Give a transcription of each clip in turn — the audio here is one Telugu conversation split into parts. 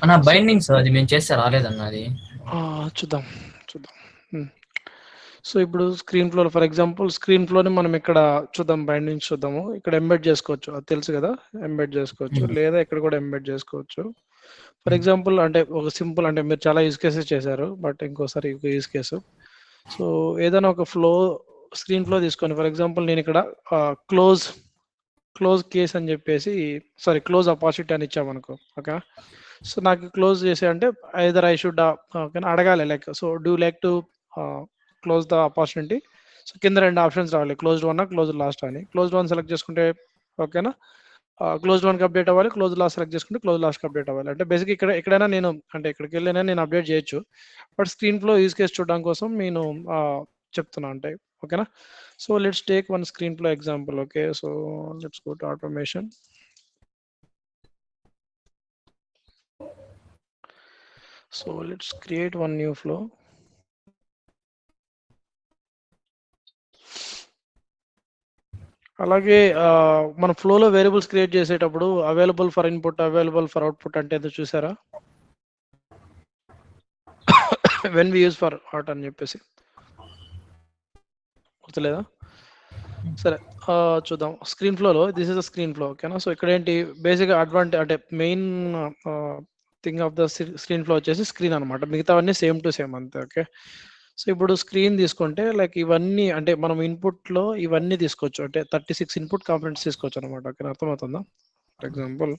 అన్న సో బైండింగ్స్ అది మేము చేస్తే రాలేదన్న అది. చూద్దాం చూద్దాం. సో ఇప్పుడు screen flow for example screen ఫ్లోని మనం ఇక్కడ చూద్దాం, బైండింగ్స్ చూద్దాము. ఇక్కడ ఎంబెడ్ చేసుకోవచ్చు, అది తెలుసు కదా, ఎంబెడ్ చేసుకోవచ్చు, లేదా ఇక్కడ కూడా ఎంబెడ్ చేసుకోవచ్చు. ఫర్ ఎగ్జాంపుల్ అంటే ఒక సింపుల్, అంటే మీరు చాలా యూజ్ కేసెస్ చేశారు, బట్ ఇంకోసారి యూజ్ కేసు. సో ఏదైనా ఒక ఫ్లో స్క్రీన్ ఫ్లో తీసుకొని, ఫర్ ఎగ్జాంపుల్ నేను ఇక్కడ క్లోజ్ కేస్ అని చెప్పేసి, సారీ క్లోజ్ అపాసిటీ అని ఇచ్చామనుకో, ఓకే. సో నాకు క్లోజ్ చేసే అంటే ఐదర్ ఐ షుడ్ ఓకేనా అడగాలి, like so do like to close the opportunity. So కింద రెండు ఆప్షన్స్ రావాలి, క్లోజ్డ్ వన్ క్లోజ్ లాస్ట్ అని. క్లోజ్డ్ వన్ సెలెక్ట్ చేసుకుంటే ఓకేనా క్లోజ్ వన్కి అప్డేట్ అవ్వాలి, క్లోజ్ లాస్ట్ సెలెక్ట్ చేసుకుంటే క్లోజ్ లాస్ట్కి అప్డేట్ అవ్వాలి. అంటే బేసిక్ ఇక్కడ ఎక్కడైనా నేను అంటే ఇక్కడికి వెళ్ళినా నేను అప్డేట్ చేయొచ్చు, but screen flow use case చూడడం కోసం నేను చెప్తున్నా అంటే, ఓకేనా. So let's take one screen flow example. Okay, so let's go to automation. So let's create one new flow. అలాగే మన ఫ్లోలో వేరియబుల్స్ క్రియేట్ చేసేటప్పుడు available for input, available for output అంటే ఏదో చూసారా, when we use for what అని చెప్పేసి గుర్తులేదా? సరే చూద్దాం. స్క్రీన్ ఫ్లోలో this is the screen flow, ఓకేనా. సో ఇక్కడ ఏంటి బేసిక్గా అడ్వాంటేజ్ అంటే main thing of the screen flow వచ్చేసి స్క్రీన్ అనమాట, మిగతావన్నీ సేమ్ టు సేమ్ అంతే, ఓకే. సో ఇప్పుడు స్క్రీన్ తీసుకుంటే లైక్ ఇవన్నీ అంటే మనం ఇన్పుట్లో ఇవన్నీ తీసుకోవచ్చు, అంటే 36 ఇన్పుట్ కాంపోనెంట్స్ తీసుకోవచ్చు అనమాట, ఓకేనా. అర్థమవుతుందా? ఫర్ ఎగ్జాంపుల్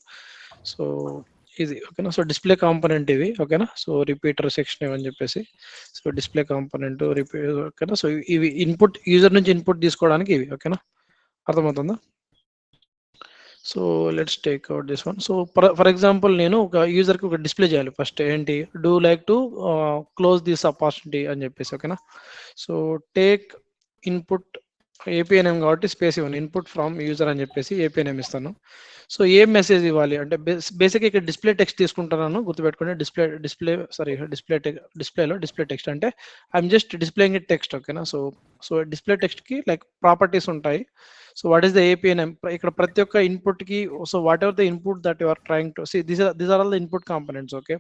సో ఇది ఓకేనా. సో డిస్ప్లే కాంపోనెంట్ ఇవి, ఓకేనా. సో రిపీటర్ సెక్షన్ ఇవని చెప్పేసి, సో డిస్ప్లే కాంపోనెంట్ ఓకేనా. సో ఇవి ఇన్పుట్, యూజర్ నుంచి ఇన్పుట్ తీసుకోవడానికి ఇవి, ఓకేనా. అర్థమవుతుందా? So let's take out this one. So for example నేను ఒక యూజర్కి ఒక డిస్ప్లే చేయాలి, ఫస్ట్ ఏంటి do like to close this opportunity అని చెప్పేసి, ఓకేనా. So take input API name కాబట్టి స్పేస్ ఇవ్వను, ఇన్పుట్ ఫ్రమ్ యూజర్ అని చెప్పేసి ఏపీఐ నేమ్ ఇస్తాను. సో ఏం మెసేజ్ ఇవ్వాలి అంటే బేసిక్గా ఇక్కడ డిస్ప్లే టెక్స్ట్ తీసుకుంటున్నాను, గుర్తుపెట్టుకోండి. డిస్ప్లేలో డిస్ప్లే టెక్స్ట్ అంటే I'm just displaying it text, ఓకేనా. సో డిస్ప్లే టెక్స్ట్కి లైక్ ప్రాపర్టీస్ ఉంటాయి. So what is the API name ఇక్కడ ప్రతి ఒక్క ఇన్పుట్కి. So whatever the input that you are trying to see, these are all the input components, okay.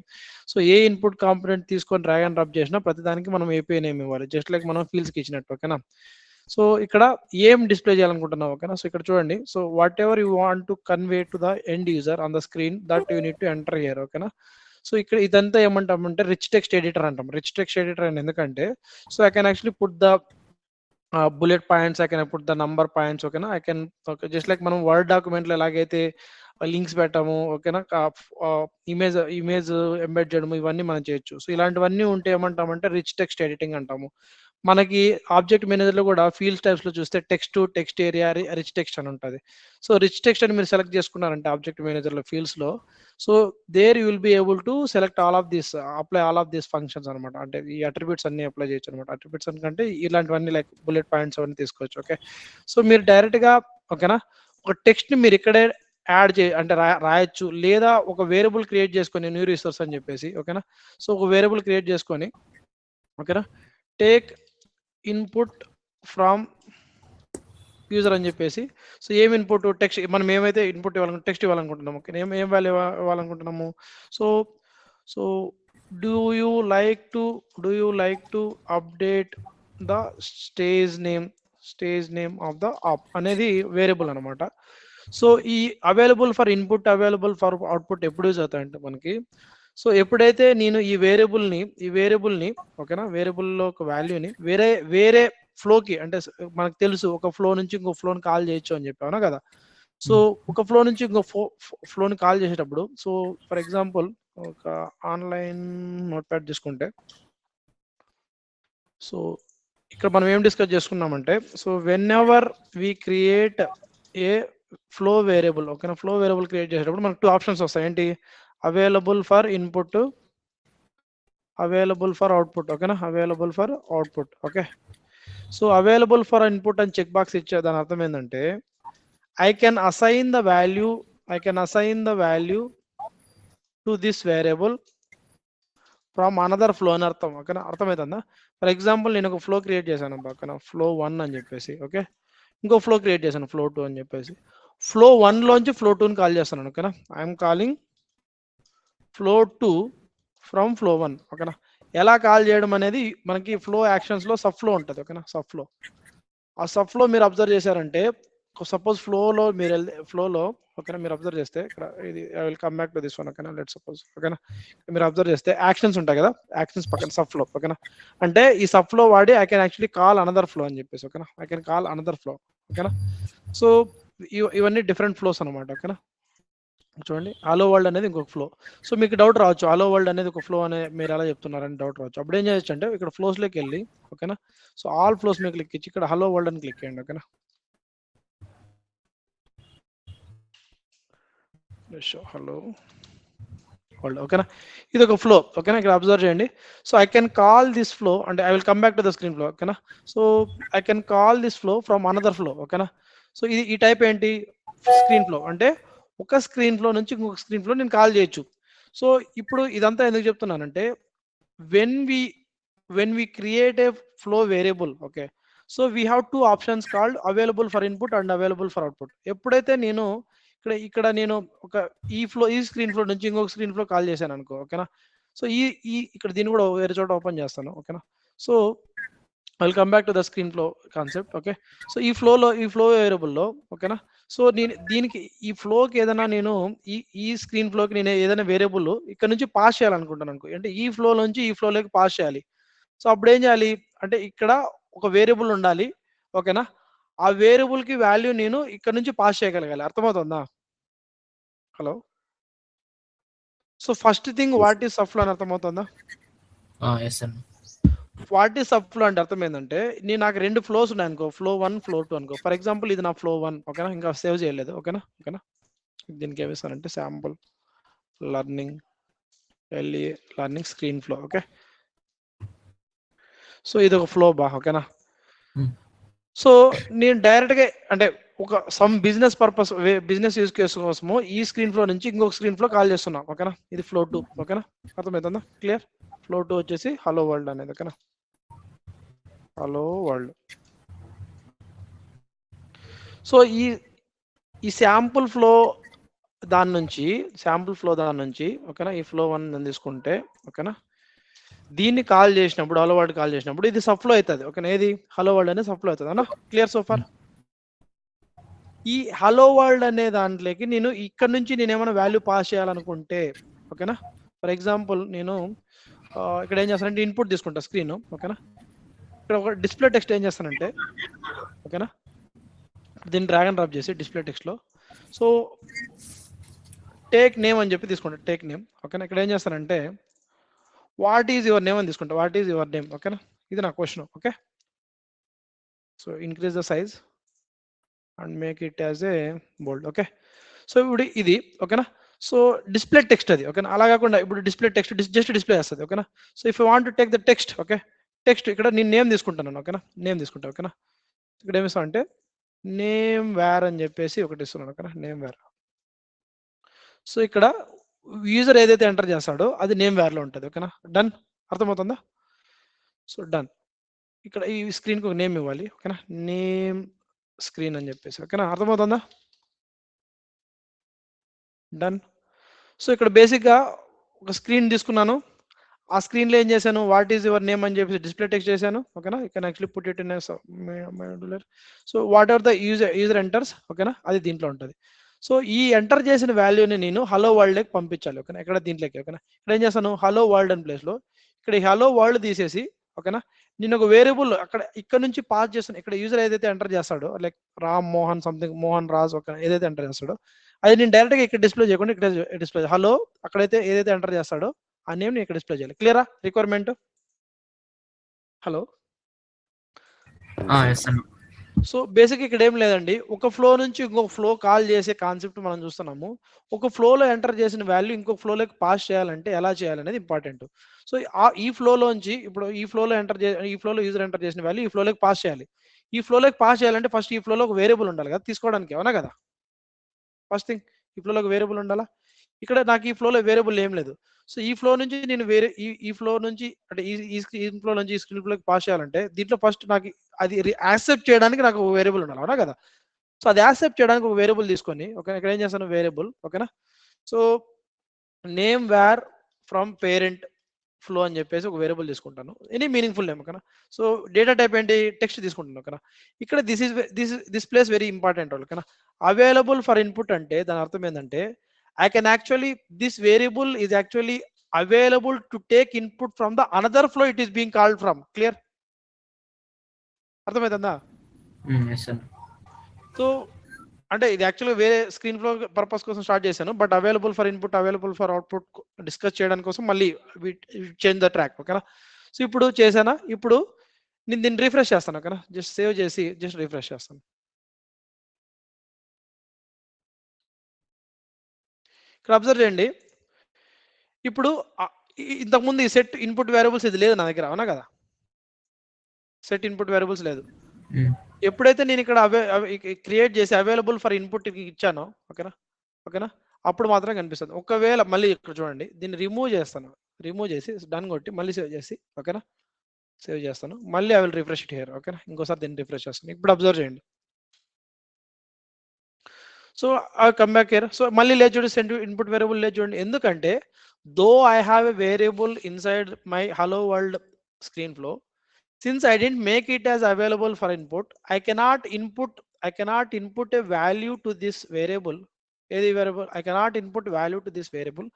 So ఏ ఇన్పుట్ కాంపోనెంట్ తీసుకొని డ్రాగ్ అండ్ డ్రాప్ చేసినా ప్రతి దానికి మనం ఏపీఐ నేమ్ ఇవ్వాలి, జస్ట్ లైక్ మనం ఫీల్డ్స్కి ఇచ్చినట్టు, ఓకేనా. సో ఇక్కడ ఏం డిస్ప్లే చేయాలనుకుంటున్నాం, ఓకేనా. సో ఇక్కడ చూడండి, so what ever you want to convey to the end user on the screen that you need to enter here, ఓకేనా. సో ఇక్కడ ఇదంతా ఏమంటామంటే రిచ్ టెక్స్ట్ ఎడిటర్ అంటాం. రిచ్ టెక్స్ట్ ఎడిటర్ అని ఎందుకంటే, so I can actually put the bullet points, I can put the number points, ఓకేనా. I can just like మనం వర్డ్ డాక్యుమెంట్లో ఎలాగైతే లింక్స్ పెట్టాము, ఓకేనా, ఇమేజ్ ఎంబెడ్ చేయడము ఇవన్నీ మనం చేయొచ్చు. సో ఇలాంటివన్నీ ఉంటే ఏమంటామంటే రిచ్ టెక్స్ట్ ఎడిటింగ్ అంటాము. మనకి ఆబ్జెక్ట్ మేనేజర్లో కూడా ఫీల్డ్ టైప్స్లో చూస్తే టెక్స్ట్ ఏరియా రిచ్ టెక్స్ట్ అని ఉంటుంది. సో రిచ్ టెక్స్ట్ అని మీరు సెలెక్ట్ చేసుకున్నారంటే ఆబ్జెక్ట్ మేనేజర్లో ఫీల్డ్స్లో, so there you will be able to select apply all of these functions అనమాట. అంటే ఈ అట్రిబ్యూట్స్ అన్ని అప్లై చేయొచ్చు అనమాట. అట్రిబ్యూట్స్ అంటే ఇలాంటివన్నీ లైక్ బుల్లెట్ పాయింట్స్ అవన్నీ తీసుకోవచ్చు, ఓకే. సో మీరు డైరెక్ట్గా ఓకేనా ఒక టెక్స్ట్ని మీరు ఇక్కడే యాడ్ అంటే రాయొచ్చు, లేదా ఒక వేరియబుల్ క్రియేట్ చేసుకొని న్యూ రిసోర్స్ అని చెప్పేసి, ఓకేనా. సో ఒక వేరియబుల్ క్రియేట్ చేసుకొని, ఓకేనా, టేక్ ఇన్పుట్ ఫ్రమ్ యూజర్ అని చెప్పేసి. సో ఏం ఇన్పుట్ టెక్స్ట్, మనం ఏమైతే ఇన్పుట్ టెక్స్ట్ ఇవ్వాలనుకుంటున్నాము, ఓకే, ఏం వాల్యూ ఇవ్వాలనుకుంటున్నాము. So so do you like to update the stage name of the opp అనేది వేరియబుల్ అనమాట. సో ఈ available for input, available for output ఎప్పుడు యూజ్ అవుతాయంటే మనకి, సో ఎప్పుడైతే నేను ఈ వేరియబుల్ని ఓకేనా, వేరియబుల్లో ఒక వాల్యూని వేరే ఫ్లోకి, అంటే మనకు తెలుసు ఒక ఫ్లో నుంచి ఇంకో ఫ్లోని కాల్ చేయొచ్చు అని చెప్పాను కదా. సో ఒక ఫ్లో నుంచి ఇంకో ఫ్లోని కాల్ చేసేటప్పుడు, సో ఫర్ ఎగ్జాంపుల్ ఒక ఆన్లైన్ నోట్ ప్యాడ్ తీసుకుంటే, సో ఇక్కడ మనం ఏం డిస్కస్ చేసుకున్నామంటే, so whenever we create a flow variable, ఓకేనా, ఫ్లో వేరియబుల్ క్రియేట్ చేసేటప్పుడు మనకు 2 ఆప్షన్స్ వస్తాయి. ఏంటి available for input, available for output, ఓకేనా, available for output, okay. So available for input అని చెక్ బాక్స్ ఇచ్చే దాని అర్థం ఏంటంటే I can assign the value to this variable from another flow అని అర్థం, ఓకేనా. అర్థమవుతుందా? ఫర్ ఎగ్జాంపుల్ నేను ఒక ఫ్లో క్రియేట్ చేశాను, ఓకేనా, ఫ్లో 1 అని చెప్పేసి, ఓకే. ఇంకో ఫ్లో క్రియేట్ చేశాను ఫ్లో 2 అని చెప్పేసి. ఫ్లో 1 లోంచి ఫ్లో 2ని కాల్ చేస్తున్నాను, ఓకేనా. I'm calling flow 2 from flow 1. ఓకేనా, ఎలా కాల్ చేయడం అనేది మనకి ఫ్లో యాక్షన్స్ లో సబ్ ఫ్లో ఉంటుంది. ఓకేనా, సబ్ ఫ్లో. ఆ సబ్ ఫ్లో మీరు అబ్జర్వ్ చేశారంటే, సపోజ్ ఫ్లోలో మీరు ఫ్లోలో ఓకేనా మీరు అబ్జర్వ్ చేస్తే ఇక్కడ ఇది I will come back to this one. ఓకేనా, లెట్ సపోజ్. ఓకేనా, మీరు అబ్జర్వ్ చేస్తే యాక్షన్స్ ఉంటాయి కదా, యాక్షన్స్ పక్కన సబ్ ఫ్లో. ఓకేనా, అంటే ఈ సబ్ ఫ్లో వాడి I can actually call another flow అని చెప్పేసి. ఓకేనా, I can call another flow. ఓకేనా, సో ఇవన్నీ డిఫరెంట్ ఫ్లోస్ అనమాట. ఓకేనా, చూడండి, హలో వరల్డ్ అనేది ఇంకొక ఫ్లో. సో మీకు డౌట్ రావచ్చు, హలో వరల్డ్ అనేది ఒక ఫ్లో అనే మీరు ఎలా చెప్తున్నారని డౌట్ రావచ్చు. అప్పుడు ఏం చేయొచ్చు అంటే ఇక్కడ ఫ్లోస్లోకి వెళ్ళి, ఓకేనా, సో ఆల్ ఫ్లోస్ మీద క్లిక్ ఇచ్చి ఇక్కడ హలో వరల్డ్ అని క్లిక్ చేయండి. ఓకేనా, హలో వరల్డ్. ఓకేనా, ఇది ఒక ఫ్లో. ఓకేనా, ఇక్కడ అబ్జర్వ్ చేయండి. So I can call this flow, అంటే I will come back to the screen flow. ఓకేనా, so I can call this flow from another flow. ఓకేనా, సో ఇది ఈ టైప్ ఏంటి, స్క్రీన్ ఫ్లో. అంటే ఒక స్క్రీన్ ఫ్లో నుంచి ఇంకొక స్క్రీన్ ఫ్లో నేను కాల్ చేయొచ్చు. సో ఇప్పుడు ఇదంతా ఎందుకు చెప్తున్నానంటే, when we create a flow variable, okay, so we have two options called available for input and available for output. ఎప్పుడైతే నేను ఇక్కడ నేను ఒక ఈ స్క్రీన్ ఫ్లో నుంచి ఇంకొక స్క్రీన్ ఫ్లో కాల్ చేశాను అనుకో. ఓకేనా, సో ఇక్కడ దీన్ని కూడా వేరే చోట ఓపెన్ చేస్తాను. ఓకేనా, so I will come back to the screen flow concept. Okay, so ఈ ఫ్లో వేరియబుల్లో. ఓకేనా, సో దీనికి ఈ ఫ్లోకి ఏదైనా నేను ఈ స్క్రీన్ ఫ్లోకి నేను ఏదైనా వేరియబుల్ ఇక్కడ నుంచి పాస్ చేయాలనుకుంటాను అనుకో, అంటే ఈ ఫ్లో నుంచి ఈ ఫ్లోలోకి పాస్ చేయాలి. సో అప్పుడు ఏం చేయాలి అంటే ఇక్కడ ఒక వేరియబుల్ ఉండాలి. ఓకేనా, ఆ వేరియబుల్ కి వాల్యూ నేను ఇక్కడ నుంచి పాస్ చేయగలగాలి. అర్థమవుతుందా? Hello, so first thing what is sub flow అని అర్థమవుతుందా? ఎస్ అన్న. వాట్ ఈస్ సబ్ ఫ్లో అంటే అర్థం ఏంటంటే, నాకు రెండు ఫ్లోస్ ఉన్నాయి అనుకో, ఫ్లో 1 ఫ్లో 2 అనుకో. ఫర్ ఎగ్జాంపుల్ ఇది నా ఫ్లో 1. ఓకేనా, ఇంకా సేవ్ చేయలేదు. ఓకేనా, దీనికి ఏమిస్తానంటే sample learning learning screen flow. Okay, so ఇది ఒక ఫ్లో బా. ఓకేనా, సో నేను డైరెక్ట్ గా అంటే ఒక some business purpose business use case కోసము ఈ స్క్రీన్ ఫ్లో నుంచి ఇంకొక స్క్రీన్ ఫ్లో కాల్ చేస్తున్నా. ఓకేనా, ఇది ఫ్లో 2. ఓకేనా, అర్థమవుతుందా? క్లియర్? ఫ్లో 2 వచ్చేసి హలో వరల్డ్ అనేది. ఓకేనా, హలో వరల్డ్. సో ఈ శాంపుల్ ఫ్లో దాని నుంచి ఓకేనా, ఈ ఫ్లో 1 తీసుకుంటే. ఓకేనా, దీన్ని కాల్ చేసినప్పుడు హలో వరల్డ్ కాల్ చేసినప్పుడు ఇది సబ్ ఫ్లో అవుతుంది. ఓకేనా, ఏది హలో వరల్డ్ అనేది సబ్ ఫ్లో అవుతుంది అన్న. Clear so far? ఈ హలో వరల్డ్ అనే దాంట్లోకి నేను ఇక్కడ నుంచి నేను ఏమైనా వాల్యూ పాస్ చేయాలనుకుంటే. ఓకేనా, ఫర్ ఎగ్జాంపుల్ నేను ఇక్కడ ఏం చేస్తానంటే ఇన్పుట్ తీసుకుంటా స్క్రీన్. ఓకేనా, ఇక్కడ ఒక డిస్ప్లే టెక్స్ట్ ఏం చేస్తానంటే, ఓకేనా, దీన్ని డ్రాగ్ అండ్ డ్రాప్ చేసి డిస్ప్లే టెక్స్ట్ లో సో టేక్ నేమ్ అని చెప్పి తీసుకుంటా, టేక్ నేమ్. ఓకేనా, ఇక్కడ ఏం చేస్తానంటే వాట్ ఈజ్ యువర్ నేమ్ అని తీసుకుంటా, వాట్ ఈజ్ యువర్ నేమ్. ఓకేనా, ఇది నా question. Okay, so increase the size and make it as a bold. Okay, so ఇప్పుడు ఇది. ఓకేనా, సో డిస్ప్లే టెక్స్ట్ అది. ఓకేనా, అలా కాకుండా ఇప్పుడు డిస్ప్లే టెక్స్ట్ జస్ట్ డిస్ప్లే చేస్తుంది. ఓకేనా, so if you want to take the text, okay, text ఇక్కడ నేను నేమ్ తీసుకుంటాను. ఓకేనా, నేమ్ తీసుకుంటా. ఓకేనా, ఇక్కడ ఏమిస్తా అంటే నేమ్ వేర్ అని చెప్పేసి ఒకటి ఇస్తున్నాను. ఓకేనా, నేమ్ వేర్. సో ఇక్కడ యూజర్ ఏదైతే ఎంటర్ చేస్తాడో అది నేమ్ వేర్ లో ఉంటుంది. ఓకేనా, డన్. అర్థమవుతుందా? So done. ఇక్కడ ఈ స్క్రీన్కి ఒక నేమ్ ఇవ్వాలి. ఓకేనా, నేమ్ స్క్రీన్ అని చెప్పేసి. ఓకేనా, అర్థమవుతుందా? డన్. సో ఇక్కడ బేసిక్గా ఒక స్క్రీన్ తీసుకున్నాను. ఆ స్క్రీన్లో ఏం చేశాను, వాట్ ఈజ్ యువర్ నేమ్ అని చెప్పేసి డిస్ప్లే టెక్స్ట్ చేశాను. ఓకేనా, you can actually put it in so whatever the user enters. ఓకేనా, అది దీంట్లో ఉంటుంది. సో ఈ ఎంటర్ చేసిన వాల్యూని నేను హలో వరల్డ్కి పంపించాలి. ఓకేనా, ఇక్కడ దీంట్లోకి. ఓకేనా, ఇక్కడ ఏం చేస్తాను, హలో వరల్డ్ అని ప్లేస్లో ఇక్కడ ఈ హలో వరల్డ్ తీసేసి. ఓకేనా, నేను ఒక వేరియబుల్ ఇక్కడ నుంచి పాస్ చేస్తాను. ఇక్కడ యూజర్ ఏదైతే ఎంటర్ చేస్తాడో, like Ram Mohan something, Mohan Raj, okay, ఏదైతే ఎంటర్ చేస్తాడో అది నేను డైరెక్ట్గా ఇక్కడ డిస్ప్లే చేయకుండా ఇక్కడ డిస్ప్లే హలో అక్కడైతే ఏదైతే ఎంటర్ చేస్తాడో ఆ నేమ్ ఇక్కడ డిస్ప్లే చేయాలి. క్లియరా రిక్వైర్మెంట్? హలో, సో బేసిక్ ఇక్కడ ఏం లేదండి, ఒక ఫ్లో నుంచి ఇంకొక ఫ్లో కాల్ చేసే కాన్సెప్ట్ మనం చూస్తున్నాము. ఒక ఫ్లోలో ఎంటర్ చేసిన వాల్యూ ఇంకొక ఫ్లోలోకి పాస్ చేయాలంటే ఎలా చేయాలనేది ఇంపార్టెంట్. సో ఈ ఫ్లోలోంచి ఇప్పుడు ఈ ఫ్లోలో యూజర్ ఎంటర్ చేసిన వాల్యూ ఈ ఫ్లోలోకి పాస్ చేయాలి. ఈ ఫ్లోలోకి పాస్ చేయాలంటే ఫస్ట్ ఈ ఫ్లోలో ఒక వేరియబుల్ ఉండాలి కదా తీసుకోవడానికి, అవునా కదా? ఫస్ట్ థింగ్ ఈ ఫ్లోలో ఒక వేరియబుల్ ఉండాలా. ఇక్కడ నాకు ఈ ఫ్లోలో వేరియబుల్ ఏం లేదు. సో ఈ ఫ్లో నుంచి నేను వేరే ఈ ఫ్లో నుంచి అంటే ఈ ఫ్లో నుంచి ఈ స్క్రీన్ ఫ్లోకి పాస్ చేయాలంటే దీంట్లో ఫస్ట్ నాకు అది యాక్సెప్ట్ చేయడానికి నాకు ఒక వేరియబుల్ ఉండాలి, అవునా కదా? సో అది యాక్సెప్ట్ చేయడానికి ఒక వేరియబుల్ తీసుకొని, ఓకే, ఇక్కడ ఏం చేస్తాను వేరియబుల్. ఓకేనా, so name where from parent flow అని చెప్పేసి ఒక వేరియబుల్ తీసుకుంటాను, ఎనీ మీనింగ్ఫుల్ నేమ్ ఓకేనా. సో డేటా టైప్ ఏంటి, టెక్స్ట్ తీసుకుంటాను ఓకేనా. ఇక్కడ దిస్ ప్లేస్ వెరీ ఇంపార్టెంట్ ఓకేనా. అవైలబుల్ ఫర్ ఇన్పుట్ అంటే దాని అర్థం ఏంటంటే I can actually this variable is actually available to take input from the another flow it is being called from. Clear? అర్థమైందా? Yes sir. సో అంటే ఇది యాక్చువల్గా వేరే స్క్రీన్ ఫ్లో పర్పస్ కోసం స్టార్ట్ చేశాను, but available for input available for output discuss చేయడానికి కోసం మళ్ళీ చేంజ్ ద ట్రాక్ ఓకేనా. సో ఇప్పుడు చేశానా, ఇప్పుడు నేను దీన్ని రిఫ్రెష్ చేస్తాను ఓకేనా, జస్ట్ సేవ్ చేసి జస్ట్ రిఫ్రెష్ చేస్తాను. ఇక్కడ అబ్జర్వ్ చేయండి, ఇప్పుడు ఇంతకుముందు ఈ సెట్ ఇన్పుట్ వేరియబుల్స్ ఇది లేదు నా దగ్గర, అవునా కదా, సెట్ ఇన్పుట్ వేరియబుల్స్ లేదు. ఎప్పుడైతే నేను ఇక్కడ క్రియేట్ చేసి అవైలబుల్ ఫర్ ఇన్పుట్ ఇచ్చానో ఓకేనా, ఓకేనా, అప్పుడు మాత్రం కనిపిస్తుంది. ఒకవేళ మళ్ళీ ఇక్కడ చూడండి దీన్ని రిమూవ్ చేస్తాను, రిమూవ్ చేసి డన్ కొట్టి మళ్ళీ సేవ్ చేసి ఓకేనా, సేవ్ చేస్తాను, మళ్ళీ I will refresh it here ఓకేనా, ఇంకోసారి దీన్ని రిఫ్రెష్ చేస్తాను. ఇప్పుడు అబ్జర్వ్ చేయండి, so I come back here. So మళ్ళీ లేదు చూడండి, సెండ్ ఇన్పుట్ వేరియబుల్ లేదు చూడండి, ఎందుకంటే though I have a variable inside my hello world screen flow, since I didn't make it as available for input, I cannot input a value to this variable. Any variable I cannot input value to this variable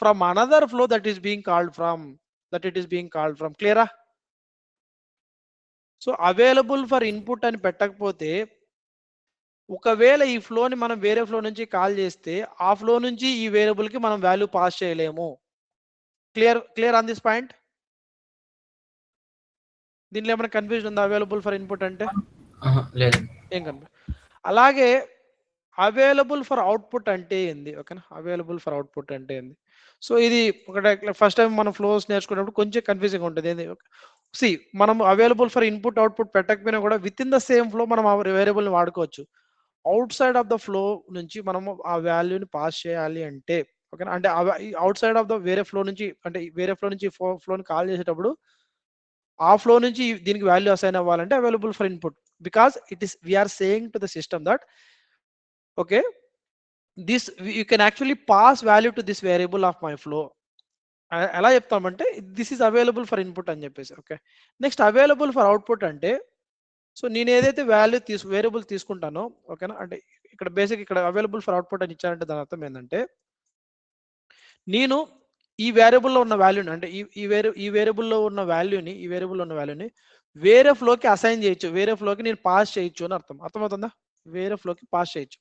from another flow that is being called from, that it is being called from. Clear? So available for input అని పెట్టకపోతే ఒకవేళ ఈ ఫ్లోని మనం వేరే ఫ్లో నుంచి కాల్ చేస్తే ఆ ఫ్లో నుంచి ఈ వేరియబుల్ కి మనం వాల్యూ పాస్ చేయలేము. Clear on this point? దీనిలో ఏమైనా కన్ఫ్యూజన్ ఉందా అవైలబుల్ ఫర్ ఇన్పుట్ అంటే? లేదు. ఏం కన్ఫ్యూజన్? అలాగే అవైలబుల్ ఫర్ అవుట్పుట్ అంటే ఏంది ఓకేనా, అవైలబుల్ ఫర్ అవుట్పుట్ అంటే ఏంది. సో ఇది ఒకటి ఫస్ట్ టైం మనం ఫ్లోస్ నేర్చుకున్నప్పుడు కొంచెం కన్ఫ్యూజింగ్ ఉంటుంది. ఏంది సి మనం అవైలబుల్ ఫర్ ఇన్పుట్ అవుట్పుట్ పెట్టకపోయినా కూడా with in the same flow మనం ఆ వేరియబుల్ని వాడుకోవచ్చు. Out side of the flow నుంచి మనము ఆ వాల్యూని పాస్ చేయాలి అంటే ఓకేనా, అంటే అవుట్ సైడ్ ఆఫ్ ద వేరే ఫ్లో నుంచి, అంటే వేరే ఫ్లో నుంచి ఫ్లోని కాల్ చేసేటప్పుడు ఆ ఫ్లో నుంచి దీనికి వాల్యూ అసైన్ అవ్వాలంటే available for input, because it is we're saying to the system that okay, this you can actually pass value to this variable of my flow. ఎలా చెప్తామంటే this is available for input అని చెప్పేసి okay. Next available for output అంటే సో నేను ఏదైతే వాల్యూ వేరియబుల్ తీసుకుంటానో ఓకేనా, అంటే ఇక్కడ బేసిక్ ఇక్కడ అవైలబుల్ ఫర్ అవుట్పుట్ అని ఇచ్చారంటే దాని అర్థం ఏంటంటే నేను ఈ వేరియబుల్లో ఉన్న వాల్యూని, అంటే ఈ వేరియబుల్లో ఉన్న వాల్యూని వేరే ఫ్లోకి అసైన్ చేయొచ్చు, వేరే ఫ్లోకి నేను పాస్ చేయొచ్చు అని అర్థం. అర్థమవుతుందా? వేరే ఫ్లోకి పాస్ చేయొచ్చు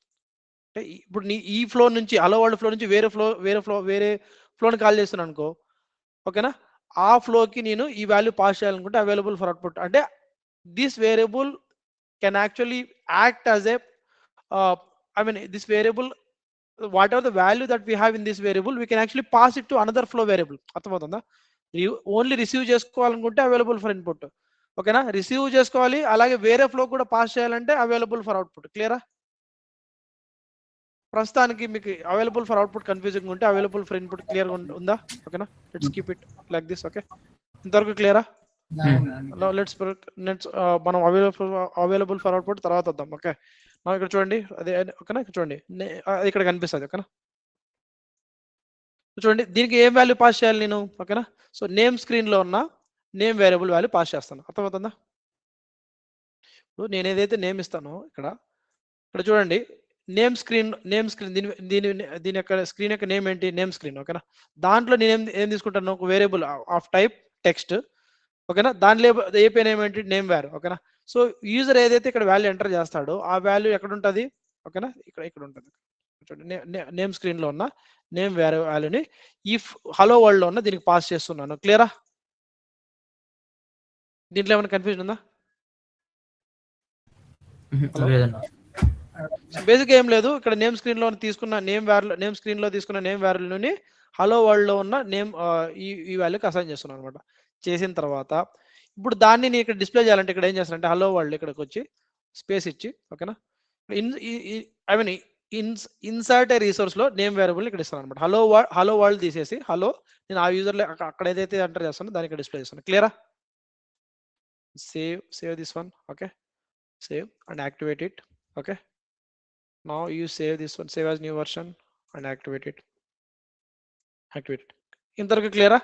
అంటే ఇప్పుడు ఈ ఫ్లో నుంచి హలో వరల్డ్ ఫ్లో నుంచి వేరే ఫ్లోని కాల్ చేస్తున్నాను అనుకో ఓకేనా, ఆ ఫ్లోకి నేను ఈ వాల్యూ పాస్ చేయాలనుకుంటే అవైలబుల్ ఫర్ అవుట్పుట్ అంటే this variable can actually act as A I mean this variable what ever the value that we have in this variable we can actually pass it to another flow variable. అర్థమవుతుందా? ఓన్లీ రిసీవ్ చేసుకోవాలనుకుంటే అవైలబుల్ ఫర్ ఇన్పుట్ ఓకేనా, రిసీవ్ చేసుకోవాలి అలాగే వేరే ఫ్లో కూడా పాస్ చేయాలంటే అవైలబుల్ ఫర్ అవుట్పుట్. క్లియరా? ప్రస్తుతానికి మీకు అవైలబుల్ ఫర్ అవుట్పుట్ కన్ఫ్యూజింగ్ ఉంటే అవైలబుల్ ఫర్ ఇన్పుట్ క్లియర్ ఉందా ఓకేనా. Let's keep it like this okay. ఇంతవరకు క్లియరా? లెట్స్ మనం అవైలబుల్ ఫర్ అవుట్పుట్ తర్వాత వద్దాం ఓకే. ఇక్కడ చూడండి అదే ఓకేనా, ఇక్కడ చూడండి ఇక్కడ కనిపిస్తుంది ఓకేనా. చూడండి దీనికి ఏం వాల్యూ పాస్ చేయాలి నేను ఓకేనా. సో నేమ్ స్క్రీన్ లో ఉన్న నేమ్ వేరియబుల్ వాల్యూ పాస్ చేస్తాను. అర్థమవుతుందా? ఇప్పుడు నేను ఏదైతే నేమ్ ఇస్తానో ఇక్కడ చూడండి నేమ్ స్క్రీన్ దీని యొక్క స్క్రీన్ యొక్క నేమ్ ఏంటి, నేమ్ స్క్రీన్ ఓకేనా. దాంట్లో నేను ఏం తీసుకుంటాను, ఒక వేరియబుల్ ఆఫ్ టైప్ టెక్స్ట్ ఓకేనా, దానిలో ఏపీ నేమ్ ఏంటి, నేమ్ వేర్ ఓకేనా. సో యూజర్ ఏదైతే ఇక్కడ వాల్యూ ఎంటర్ చేస్తాడో ఆ వాల్యూ ఎక్కడ ఉంటుంది ఓకేనా, ఇక్కడ ఉంటుంది. చూడండి నేమ్ స్క్రీన్ లో ఉన్న నేమ్ వేర్ వాల్యూని ఈ హలో వరల్డ్ లో ఉన్న దీనికి పాస్ చేస్తున్నాను. క్లియరా? దీంట్లో ఏమైనా కన్ఫ్యూజన్ ఉందా? బేసిక్ ఏం లేదు, ఇక్కడ నేమ్ స్క్రీన్ లో తీసుకున్న నేమ్ స్క్రీన్ లో తీసుకున్న నేమ్ వాల్యూని హలో వరల్డ్ లో ఉన్న నేమ్ ఈ వాల్యూకి అసైన్ చేస్తున్నాను అనమాట. చేసిన తర్వాత ఇప్పుడు దాన్ని నేను ఇక్కడ డిస్ప్లే చేయాలంటే ఇక్కడ ఏం చేస్తానంటే హలో వరల్డ్ ఇక్కడికి వచ్చి స్పేస్ ఇచ్చి ఓకేనా, I mean insert A resource లో నేమ్ వేరియబుల్ ఇక్కడ ఇస్తాను అనమాట. హలో వరల్డ్ తీసేసి హలో నేను ఆ యూజర్ లో అక్కడ ఏదైతే ఎంటర్ చేస్తానో దాన్ని ఇక్కడ డిస్ప్లే చేస్తాను. క్లియరా? Save this one okay, save and activate it okay. Now you save this one, save as new version and activate it. Activated. ఇంతవరకు క్లియరా?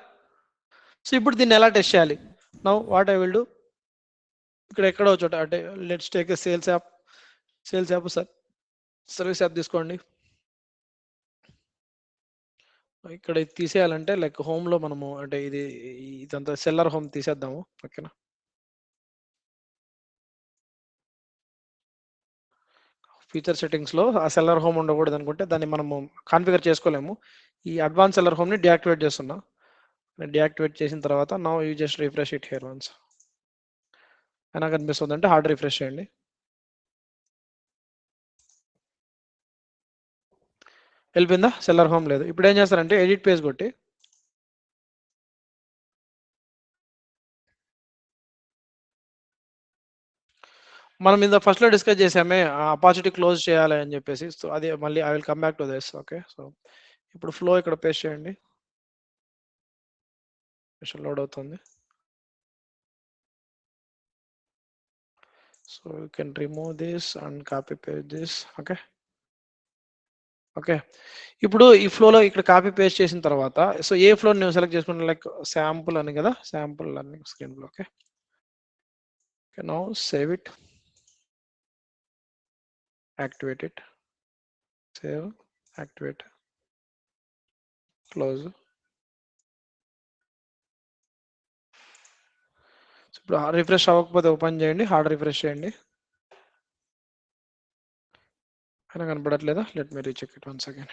సో ఇప్పుడు దీన్ని ఎలా టెస్ట్ చేయాలి? Now what I will do, ఇక్కడ ఎక్కడో చోట అంటే let's take A sales app service app తీసుకోండి. ఇక్కడ ఇది తీసేయాలంటే లైక్ హోమ్లో మనము అంటే ఇదంతా సెల్లర్ హోమ్ తీసేద్దాము. ఓకేనా, ఫీచర్ సెట్టింగ్స్లో ఆ సెల్లర్ హోమ్ ఉండకూడదు అనుకుంటే దాన్ని మనము కాన్ఫిగర్ చేసుకోలేము. ఈ అడ్వాన్స్ సెల్లర్ హోమ్ని డియాక్టివేట్ చేస్తున్నా. డియాక్టివేట్ చేసిన తర్వాత now you just refresh it here once. అయినా కనిపిస్తుంది అంటే హార్డ్ రిఫ్రెష్ చేయండి. వెళ్ళిపోయిందా? సెల్లర్ హోమ్ లేదు. ఇప్పుడు ఏం చేస్తారంటే ఎడిట్ పేజ్ కొట్టి మనం ఇంత ఫస్ట్లో డిస్కస్ చేసామే అపార్చునిటీ క్లోజ్ చేయాలి అని చెప్పేసి. సో అది మళ్ళీ I will come back to this. Okay, so ఇప్పుడు ఫ్లో ఇక్కడ పేస్ట్ చేయండి. లోడ్ అవుతుంది. So you can remove this and copy paste this. Okay okay, ఇప్పుడు ఈ ఫ్లోలో ఇక్కడ కాపీ పేస్ట్ చేసిన తర్వాత సో ఏ ఫ్లో నేను సెలెక్ట్ చేసుకుంటాను, లైక్ శాంపుల్ అని కదా, శాంపుల్ లర్నింగ్ స్క్రీన్లో. Okay, now save it, activate it, save, activate, close. ఇప్పుడు రిఫ్రెష్ అవ్వకపోతే ఓపెన్ చేయండి, హార్డ్ రిఫ్రెష్ చేయండి. అయినా కనపడట్లేదా? Let me recheck it once again.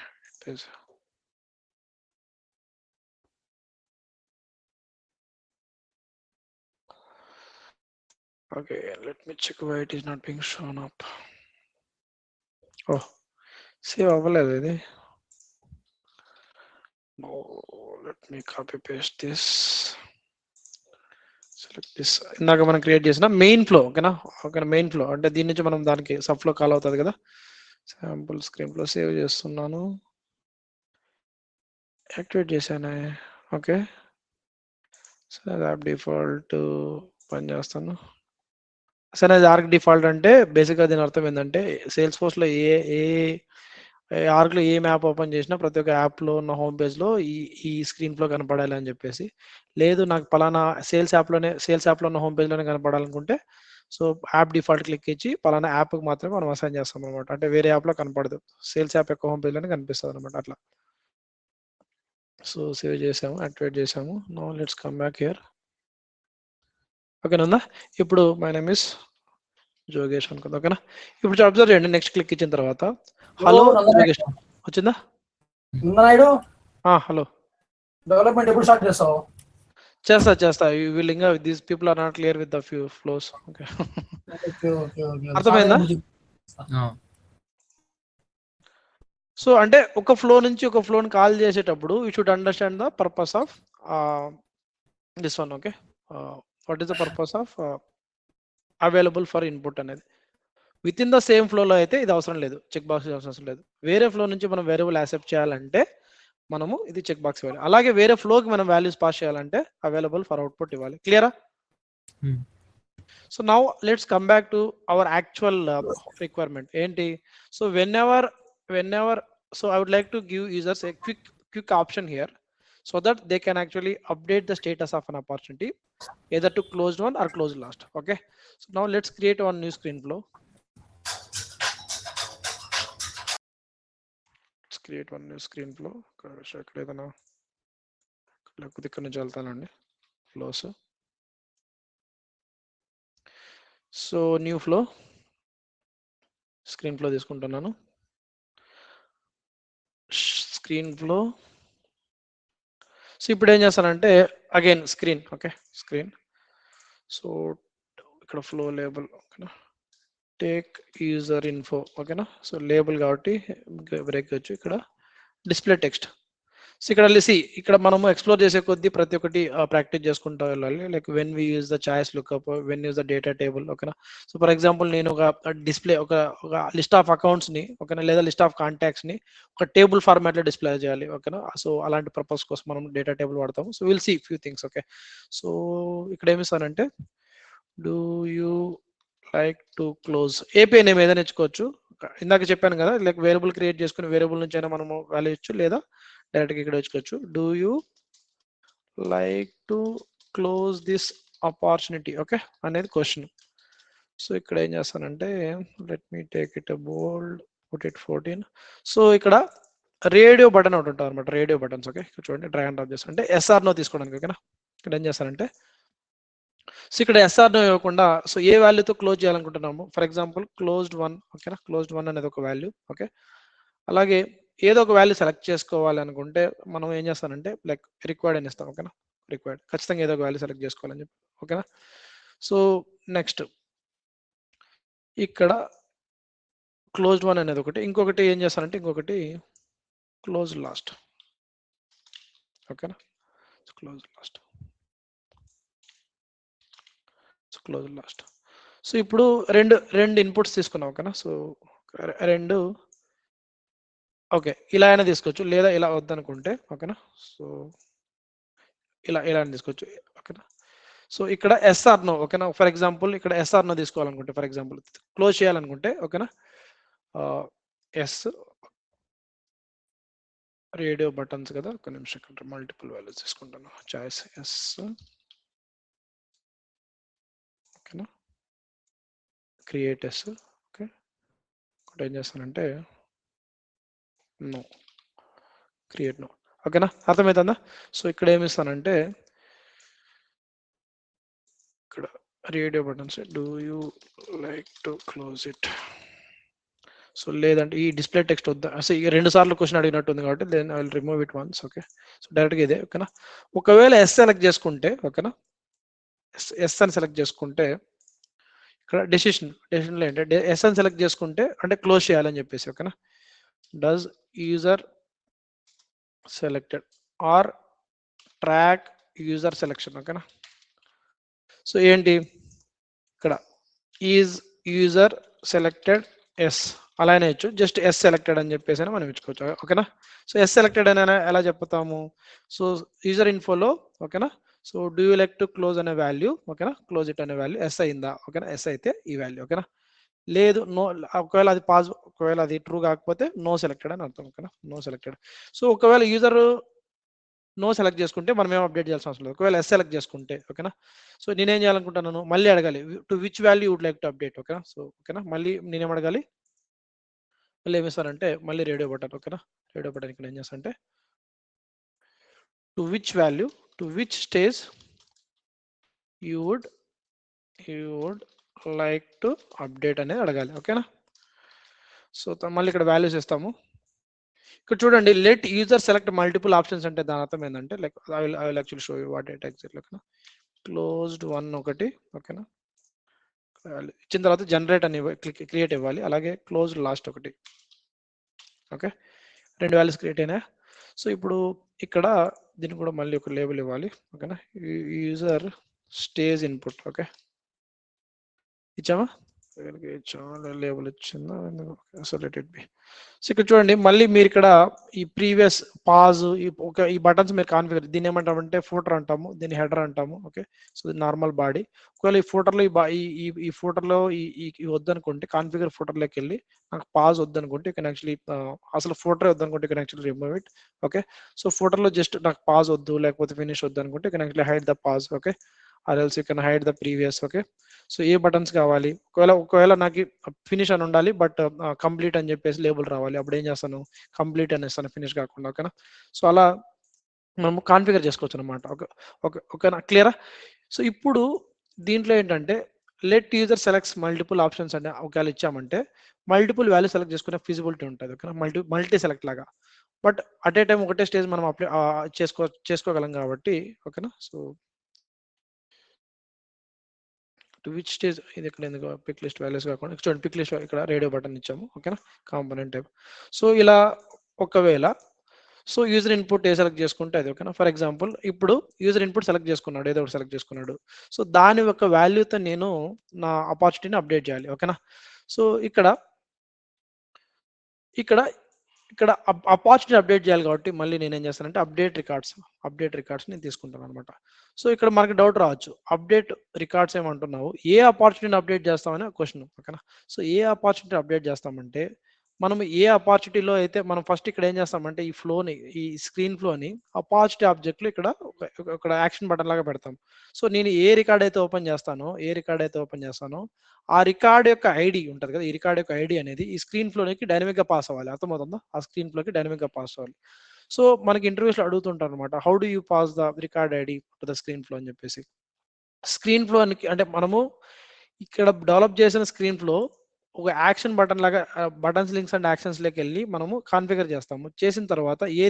Okay, let me check why it is not being shown up. Oh, save అవ్వలేదు ఇది. No, let me copy paste this. Select this. ఇందాక మనం క్రియేట్ చేసిన మెయిన్ ఫ్లో. ఓకేనా, ఓకేనా, మెయిన్ ఫ్లో అంటే దీని నుంచి మనం దానికి సబ్ ఫ్లో కాల్ అవుతుంది కదా. శాంపుల్ స్క్రీన్ ఫ్లో సేవ్ చేస్తున్నాను, యాక్టివేట్ చేశాను. ఓకే, సరే యాప్ డిఫాల్ట్ పని చేస్తాను. సరే ఆర్క్ డిఫాల్ట్ అంటే బేసిక్గా దీని అర్థం ఏంటంటే సేల్స్ ఫోర్స్లో ఆర్క్లో ఏ మ్యాప్ ఓపెన్ చేసినా ప్రతి ఒక్క యాప్లో ఉన్న హోమ్ పేజ్లో ఈ స్క్రీన్ ఫ్లో కనపడాలి అని చెప్పేసి. లేదు నాకు పలానా సేల్స్ యాప్లో ఉన్న హోమ్ పేజ్లోనే కనపడాలనుకుంటే సో యాప్ డిఫాల్ట్ క్లిక్ ఇచ్చి పలానా యాప్కి మాత్రమే మనం అసైన్ చేస్తాం అనమాట. అంటే వేరే యాప్లో కనపడదు, సేల్స్ యాప్ యొక్క హోమ్ పేజ్లోనే కనిపిస్తుంది అనమాట అట్లా. సో సేవ్ చేసాము, యాక్టివేట్ చేసాము. No let's come back here. ఓకేనా, ఇప్పుడు మై నేమ్ ఇస్ జోగేష్ అనుకుంది. ఓకేనా, ఇప్పుడు అబ్జర్వ్ చేయండి. నెక్స్ట్ క్లిక్ ఇచ్చిన తర్వాత హలో జోగేష్ వచ్చిందా? హలో, డెవలప్మెంట్ ఎప్పుడు స్టార్ట్ చేస్తావు? చేస్తా. యూ విల్ ఇంకా these people are not clear with the few flows. Okay, అర్థమైందా? సో అంటే ఒక ఫ్లో నుంచి ఒక ఫ్లోని కాల్ చేసేటప్పుడు you should understand the purpose of this one. Okay, what is the purpose of available for input అనేది. విత్ ఇన్ ద సేమ్ ఫ్లోలో అయితే ఇది అవసరం లేదు, చెక్ బాక్స్ అవసరం లేదు. వేరే ఫ్లో నుంచి మనం వేరియబుల్ యాక్సెప్ట్ చేయాలంటే మనము ఇది చెక్ బాక్స్ ఇవ్వాలి. అలాగే వేరే ఫ్లోకి మనం వాల్యూస్ పాస్ చేయాలంటే అవైలబుల్ ఫర్ అవుట్పుట్ ఇవ్వాలి. క్లియరా? So now let's come back to our actual requirement ఏంటి. So whenever so I would like to give users a quick option here so that they can actually update the status of an opportunity either to closed one or closed last. Okay, so now let's create one new screen flow. Let's create one new screen flow. ఇక్కడ ఏదైనా లేకపోతే ఇక్కడ నుంచి వెళ్తానండి flows. So new flow screen flow తీసుకుంటున్నాను. Screen flow. సో ఇప్పుడు ఏం చేస్తానంటే again screen. Okay, screen. So ఇక్కడ ఫ్లో లేబుల్. ఓకేనా, టేక్ యూజర్ ఇన్ఫో. ఓకేనా, సో లేబుల్ కాబట్టి బ్రేక్ వచ్చు. ఇక్కడ డిస్ప్లే టెక్స్ట్. సో ఇక్కడ మనము ఎక్స్ప్లోర్ చేసే కొద్దీ ప్రతి ఒక్కటి ప్రాక్టీస్ చేసుకుంటూ వెళ్ళాలి. Like when we use the choice lookup, when use the data table. ఓకేనా, సో ఫర్ ఎగ్జాంపుల్ నేను ఒక డిస్ప్లే ఒక లిస్ట్ ఆఫ్ అకౌంట్స్ని ఓకేనా లేదా లిస్ట్ ఆఫ్ కాంటాక్ట్స్ని ఒక టేబుల్ ఫార్మాట్లో డిస్ప్లే చేయాలి. ఓకేనా, సో అలాంటి పర్పస్ కోసం మనం డేటా టేబుల్ వాడతాము. So will see few things. Okay, so ఇక్కడ ఏమిస్తానంటే do you like to close API name ఏదైనా ఇచ్చుకోవచ్చు. ఇందాక చెప్పాను కదా, లైక్ వేరియబుల్ క్రియేట్ చేసుకుని వేరియబుల్ నుంచి అయినా మనము వాల్యూ ఇచ్చు లేదా డైరెక్ట్గా ఇక్కడ వచ్చుకోవచ్చు. Do you like to close this opportunity okay అనేది క్వశ్చన్. సో ఇక్కడ ఏం చేస్తానంటే let me take it bold put it 14. So ఇక్కడ రేడియో బటన్ ఒకటి ఉంటుంది అనమాట, రేడియో బటన్స్ ఓకే. చూడండి డ్రాగ్ అండ్ డ్రాప్ చేస్తాను అంటే ఎస్ఆర్ నో తీసుకోవడానికి ఓకేనా. ఇక్కడ ఏం చేస్తానంటే సో ఇక్కడ ఎస్ఆర్ నో ఇవ్వకుండా సో ఏ వాల్యూతో క్లోజ్ చేయాలనుకుంటున్నాము, ఫర్ ఎగ్జాంపుల్ క్లోజ్డ్ 1 ఓకేనా. క్లోజ్డ్ 1 అనేది ఒక వాల్యూ ఓకే. అలాగే ఏదో ఒక వాల్యూ సెలెక్ట్ చేసుకోవాలి అనుకుంటే మనం ఏం చేస్తానంటే లైక్ రిక్వైర్డ్ అని ఇస్తాం ఓకేనా. రిక్వైర్డ్ ఖచ్చితంగా ఏదో ఒక వాల్యూ సెలెక్ట్ చేసుకోవాలని చెప్పి ఓకేనా. సో నెక్స్ట్ ఇక్కడ క్లోజ్డ్ 1 అనేది ఒకటి, ఇంకొకటి ఏం చేస్తానంటే ఇంకొకటి క్లోజ్ లాస్ట్ ఓకేనా. Close last close last. So ఇప్పుడు రెండు ఇన్పుట్స్ తీసుకున్నాం ఓకేనా. సో రెండు ఓకే ఇలా అయినా తీసుకోవచ్చు లేదా ఇలా వద్దనుకుంటే ఓకేనా. సో ఇలా తీసుకోవచ్చు ఓకేనా. సో ఇక్కడ ఎస్ఆర్ నో ఓకేనా. ఫర్ ఎగ్జాంపుల్ ఇక్కడ ఎస్ఆర్ నో తీసుకోవాలనుకుంటే ఫర్ ఎగ్జాంపుల్ క్లోజ్ చేయాలనుకుంటే ఓకేనా. ఎస్ రేడియో బటన్స్ కదా, ఒక నిమిషం ఇక్కడ మల్టిపుల్ వాల్యూస్ తీసుకుంటాను. చాయిస్ ఎస్ ఓకేనా. Create yes okay. ఒకటి ఏం చేస్తానంటే నో క్రియేట్ నో ఓకేనా. అర్థమవుతుందా. సో ఇక్కడ ఏమి ఇస్తానంటే ఇక్కడ radio buttons do you like to close it. So లేదంటే ఈ డిస్ప్లే టెక్స్ట్ వద్దా, అసలు ఈ 2 సార్లు క్వశ్చన్ అడిగినట్టు ఉంది కాబట్టి then I will remove it once okay. So డైరెక్ట్గా ఇదే ఓకేనా. ఒకవేళ ఎస్ సెలెక్ట్ చేసుకుంటే ఓకేనా, ఎస్ అని సెలెక్ట్ చేసుకుంటే ఇక్కడ డెసిషన్లో ఏంటంటే ఎస్ అని సెలెక్ట్ చేసుకుంటే అంటే క్లోజ్ చేయాలని చెప్పేసి ఓకేనా. Does user selected or track user selection ఓకేనా. సో ఏంటి ఇక్కడ ఈజ్ యూజర్ సెలెక్టెడ్ ఎస్ అలానే ఇచ్చు, జస్ట్ ఎస్ సెలెక్టెడ్ అని చెప్పేసి మనం ఇచ్చుకోవచ్చు ఓకేనా. సో ఎస్ సెలెక్టెడ్ అని ఎలా చెప్తాము, సో యూజర్ ఇన్ఫోలో ఓకేనా. So do you like to close అనే వాల్యూ ఓకేనా, క్లోజ్ ఇట్ అనే వాల్యూ ఎస్ అయిందా ఓకేనా. ఎస్ అయితే ఈ వాల్యూ ఓకేనా. లేదు నో, ఒకవేళ అది ఒకవేళ అది ట్రూ కాకపోతే నో సెలెక్టెడ్ అని అర్థం ఓకేనా. No selected. సో ఒకవేళ యూజర్ నో సెలెక్ట్ చేసుకుంటే మనం ఏం అప్డేట్ చేయాల్సిన అవసరం లేదు. ఒకవేళ ఎస్ సెలెక్ట్ చేసుకుంటే ఓకేనా. సో నేనేం చేయాలనుకుంటున్నాను, మళ్ళీ అడగాలి to which value would like to update ఓకేనా. సో ఓకేనా మళ్ళీ నేనేం అడగాలి, మళ్ళీ ఏమి ఇస్తానంటే మళ్ళీ రేడియో బటన్ ఓకేనా. రేడియో బటన్ ఇక్కడ ఏం చేస్తా అంటే to which value to which stage you would like to update అనేది అడగాలి ఓకేనా. సో మళ్ళీ ఇక్కడ వాల్యూస్ ఇస్తాము. ఇక్కడ చూడండి let user select multiple options అంటే దాని అర్థం ఏంటంటే like I will actually show you what it exactly ఓకేనా. క్లోజ్డ్ 1 ఒకటి ఓకేనా, ఇచ్చిన తర్వాత జనరేట్ అని క్రియేట్ ఇవ్వాలి. అలాగే క్లోజ్ లాస్ట్ ఒకటి ఓకే, 2 వాల్యూస్ క్రియేట్ అయినాయి. సో ఇప్పుడు ఇక్కడ దీనికి కూడా మళ్ళీ ఒక లేబుల్ ఇవ్వాలి ఓకేనా. యూజర్ స్టేజ్ ఇన్పుట్ ఓకే ఇచ్చామా, చాలా లేబుల్ ఇచ్చిందా. So let it be. So ఇక్కడ చూడండి మళ్ళీ మీరు ఇక్కడ ఈ ప్రీవియస్ పాజ్ ఈ బటన్స్ మీరు కాన్ఫిగర్, దీన్ని ఏమంటామంటే ఫూటర్ అంటాము, దీన్ని హెడర్ అంటాము ఓకే. So normal body. ఒకవేళ ఈ ఫూటర్లో ఈ ఫూటర్లో ఈ వద్దనుకుంటే కాన్ఫిగర్ ఫూటర్లోకి వెళ్ళి నాకు పాజ్ వద్దనుకుంటే యూ కెన్ యాక్చువల్లీ అసలు ఫూటర్ వద్దనుకుంటే you can actually remove it okay. So ఫూటర్లో జస్ట్ నాకు పాజ్ వద్దు లేకపోతే ఫినిష్ వద్దు అనుకుంటే you can actually hide the pause okay, or else you can hide the previous okay. So ఏ బటన్స్ కావాలి, ఒకవేళ నాకు ఫినిష్ అని ఉండాలి బట్ కంప్లీట్ అని చెప్పేసి లేబుల్ రావాలి, అప్పుడు ఏం చేస్తాను కంప్లీట్ అని ఇస్తాను ఫినిష్ కాకుండా ఓకేనా. సో అలా మనము కాన్ఫిగర్ చేసుకోవచ్చు అనమాట ఓకేనా. క్లియరా. సో ఇప్పుడు దీంట్లో ఏంటంటే let user selects multiple options అంటే ఒకవేళ ఇచ్చామంటే మల్టిపుల్ వాల్యూ సెలెక్ట్ చేసుకునే ఫిజిబిలిటీ ఉంటుంది ఓకేనా, మల్టీ సెలెక్ట్ లాగా. బట్ అట్ ఏ టైం ఒకటే స్టేజ్ మనం అప్లై చేసుకోగలం కాబట్టి ఓకేనా. సో టు విచ్ స్టేజ్ ఇది ఇక్కడ ఎందుకు పిక్ లిస్ట్ వాల్యూస్ కాకుండా చూడండి పిక్ లిస్ట్ ఇక్కడ రేడియో బటన్ ఇచ్చాము ఓకేనా, కాంపోనెంట్ టైప్. సో ఇలా ఒకవేళ సో యూజర్ ఇన్పుట్ ఏ సెలెక్ట్ చేసుకుంటే అది ఓకేనా. ఫర్ ఎగ్జాంపుల్ ఇప్పుడు యూజర్ ఇన్పుట్ సెలెక్ట్ చేసుకున్నాడు, ఏదో ఒకటి సెలెక్ట్ చేసుకున్నాడు. సో దాని యొక్క వాల్యూతో నేను నా ఆపర్చునిటీని అప్డేట్ చేయాలి ఓకేనా. సో ఇక్కడ ఆపర్చునిటీ అప్డేట్ చేయాలి కాబట్టి మళ్ళీ నేను ఏం చేస్తానంటే అప్డేట్ రికార్డ్స్ నేను తీసుకుంటాను అనమాట. సో ఇక్కడ మనకి డౌట్ రావచ్చు, అప్డేట్ రికార్డ్స్ ఏమంటున్నావు, ఏ ఆపర్చునిటీని అప్డేట్ చేస్తామని క్వశ్చన్ ఓకేనా. సో ఏ ఆపర్చునిటీ అప్డేట్ చేస్తామంటే మనం ఏ అపార్చునిటీలో అయితే మనం ఫస్ట్ ఇక్కడ ఏం చేస్తామంటే ఈ ఫ్లోని ఈ స్క్రీన్ ఫ్లోని అపార్చునిటీ ఆబ్జెక్ట్లో ఇక్కడ ఇక్కడ యాక్షన్ బటన్ లాగా పెడతాం. సో నేను ఏ రికార్డ్ అయితే ఓపెన్ చేస్తానో ఆ రికార్డ్ యొక్క ఐడి ఉంటుంది కదా, ఈ రికార్డ్ యొక్క ఐడి అనేది ఈ స్క్రీన్ ఫ్లోకి డైనమిక్గా పాస్ అవ్వాలి. అర్థమవుతుందా? ఆ స్క్రీన్ ఫ్లోకి డైనమిక్గా పాస్ అవ్వాలి. సో మనకి ఇంటర్వ్యూస్లో అడుగుతుంటారు అనమాట, how do you pass the record ID to the screen flow అని చెప్పేసి. స్క్రీన్ ఫ్లో అంటే మనము ఇక్కడ డెవలప్ చేసిన స్క్రీన్ ఫ్లో ఒక యాక్షన్ బటన్ లాగా బటన్స్ లింక్స్ అండ్ యాక్షన్స్ లోకి వెళ్ళి మనము కాన్ఫిగర్ చేస్తాము. చేసిన తర్వాత ఏ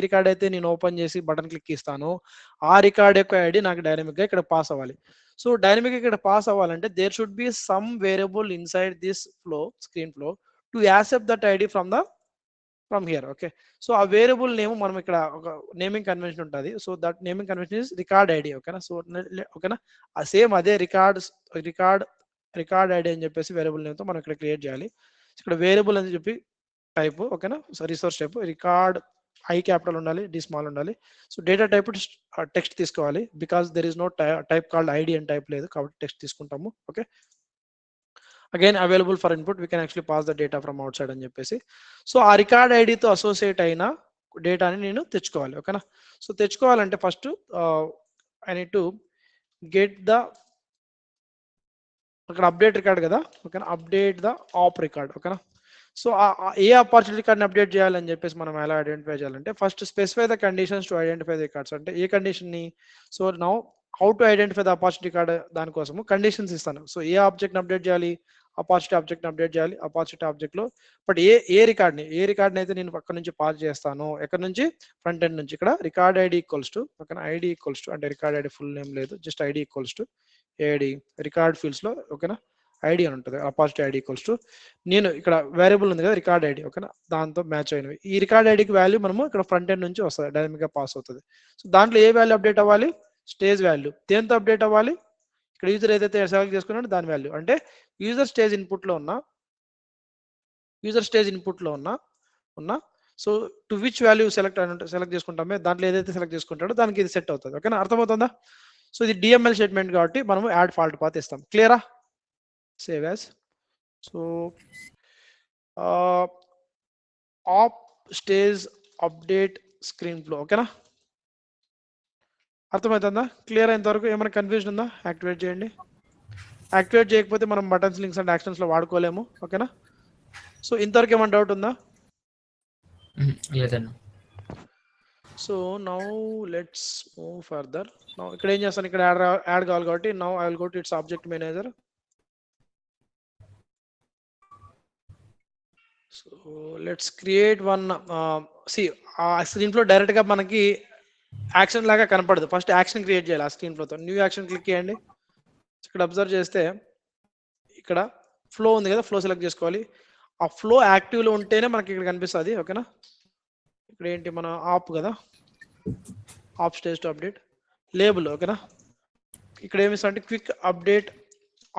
రికార్డ్ అయితే నేను ఓపెన్ చేసి బటన్ క్లిక్ ఇస్తానో ఆ రికార్డ్ యొక్క ఐడి నాకు డైనమిక్ గా ఇక్కడ పాస్ అవ్వాలి. సో డైనమిక్ ఇక్కడ పాస్ అవ్వాలంటే there should be some variable inside this flow screen flow to accept that ID from here. Okay, so ఆ వేరియబుల్ నేమ్ మనం ఇక్కడ ఒక నేమింగ్ కన్వెన్షన్ ఉంటుంది. So that naming convention is record ID. ఓకేనా? సో ఓకేనా, ఆ సేమ్ అదే రికార్డ్ ఐడి అని చెప్పేసి వేరియబుల్ నేమ్తో మనం ఇక్కడ క్రియేట్ చేయాలి. ఇక్కడ వేరియబుల్ అని చెప్పి టైప్. ఓకేనా? So resource type record I capital ఉండాలి, డి స్మాల్ ఉండాలి. సో డేటా టైప్ టెక్స్ట్ తీసుకోవాలి, because there is no type called ID అని టైప్ లేదు కాబట్టి టెక్స్ట్ తీసుకుంటాము. Okay, again available for input we can actually pass the data from outside అని చెప్పేసి. సో ఆ రికార్డ్ ఐడితో అసోసియేట్ అయిన డేటాని నేను తెచ్చుకోవాలి. ఓకేనా? సో తెచ్చుకోవాలంటే first I need to get the అక్కడ అప్డేట్ రికార్డ్ కదా. ఓకేనా? Update the opp record. ఓకేనా? సో ఏ అపార్చునిటీ రికార్డ్ని అప్డేట్ చేయాలని చెప్పేసి మనం ఎలా ఐడెంటిఫై చేయాలంటే first specify the conditions to identify the records. అంటే ఏ కండిషన్ని, so now how to identify the opportunity record దానికోసము కండిషన్స్ ఇస్తాను. సో ఏ ఆబ్జెక్ట్ని అప్డేట్ చేయాలి, అపార్చునిటీ ఆబ్జెక్ట్ని అప్డేట్ చేయాలి. అపార్చునిటీ ఆబ్జెక్ట్లో బట్ ఏ రికార్డ్ని అయితే నేను అక్కడ నుంచి పాస్ చేస్తాను, ఎక్కడ నుంచి, ఫ్రంట్ ఎండ్ నుంచి. ఇక్కడ రికార్డ్ ఐడి ఈక్వల్స్ టు, ఓకేనా, ఐడి ఈక్వల్స్ టు, అంటే రికార్డ్ ఐడి ఫుల్ నేమ్ లేదు, just ID equals to AD record fields లో. ఓకేనా? ఐడి అని ఉంటుంది, అపార్చునిటీ ఐడి ఈక్వల్స్ టు నేను ఇక్కడ వేరియబుల్ ఉంది కదా రికార్డ్ ఐడి. ఓకేనా? దాంతో మ్యాచ్ అయినవి. ఈ రికార్డ్ ఐడికి వాల్యూ మనము ఇక్కడ ఫ్రంట్ ఎండ్ నుంచి వస్తుంది, డైనమిక్ గా పాస్ అవుతుంది. సో దాంట్లో ఏ వాల్యూ అప్డేట్ అవ్వాలి, స్టేజ్ వాల్యూ. దేంతో అప్డేట్ అవ్వాలి, ఇక్కడ యూజర్ ఏదైతే సెలెక్ట్ చేసుకున్నాడో దాని వాల్యూ. అంటే యూజర్ స్టేజ్ ఇన్పుట్ లో ఉన్న so to which value select చేసుకుంటామే దాంట్లో ఏదైతే సెలెక్ట్ చేసుకుంటాడో దానికి ఇది సెట్ అవుతుంది. ఓకేనా? అర్థమవుతుందా? సో ఇది డిఎంఎల్ స్టేట్మెంట్ కాబట్టి మనము యాడ్ ఫాల్ట్ పాత్ ఇస్తాం. క్లియరా? Save as. So opp stage update screen flow. ఓకేనా? అర్థమవుతుందా? క్లియర్ అయినంతవరకు ఏమైనా కన్ఫ్యూజన్ ఉందా? యాక్టివేట్ చేయండి. యాక్టివేట్ చేయకపోతే మనం బటన్స్ లింక్స్ అండ్ యాక్షన్స్ లో వాడుకోలేము. ఓకేనా? సో ఇంతవరకు ఏమైనా డౌట్ ఉందా? లేదన్నా. So now let's move further. Now ఇక్కడ ఏం చేస్తాను, ఇక్కడ యాడ్ కావాలి కాబట్టి now I will go to its object manager. So let's create one. See ఆ స్క్రీన్ ఫ్లో డైరెక్ట్ గా మనకి యాక్షన్ లాగా కనపడదు. ఫస్ట్ యాక్షన్ క్రియేట్ చేయాలి ఆ స్క్రీన్ ఫ్లోతో. న్యూ యాక్షన్ క్లిక్ చేయండి. ఇక్కడ అబ్జర్వ్ చేస్తే ఇక్కడ ఫ్లో ఉంది కదా, ఫ్లో సెలెక్ట్ చేసుకోవాలి. ఆ ఫ్లో యాక్టివ్ లో ఉంటేనే మనకి ఇక్కడ కనిపిస్తుంది. ఓకేనా? ఇక్కడ ఏంటి మన ఆప్ కదా, ఆప్ స్టేజ్ టు అప్డేట్ లేబుల్. ఓకేనా? ఇక్కడ ఏమి ఇస్తా అంటే క్విక్ అప్డేట్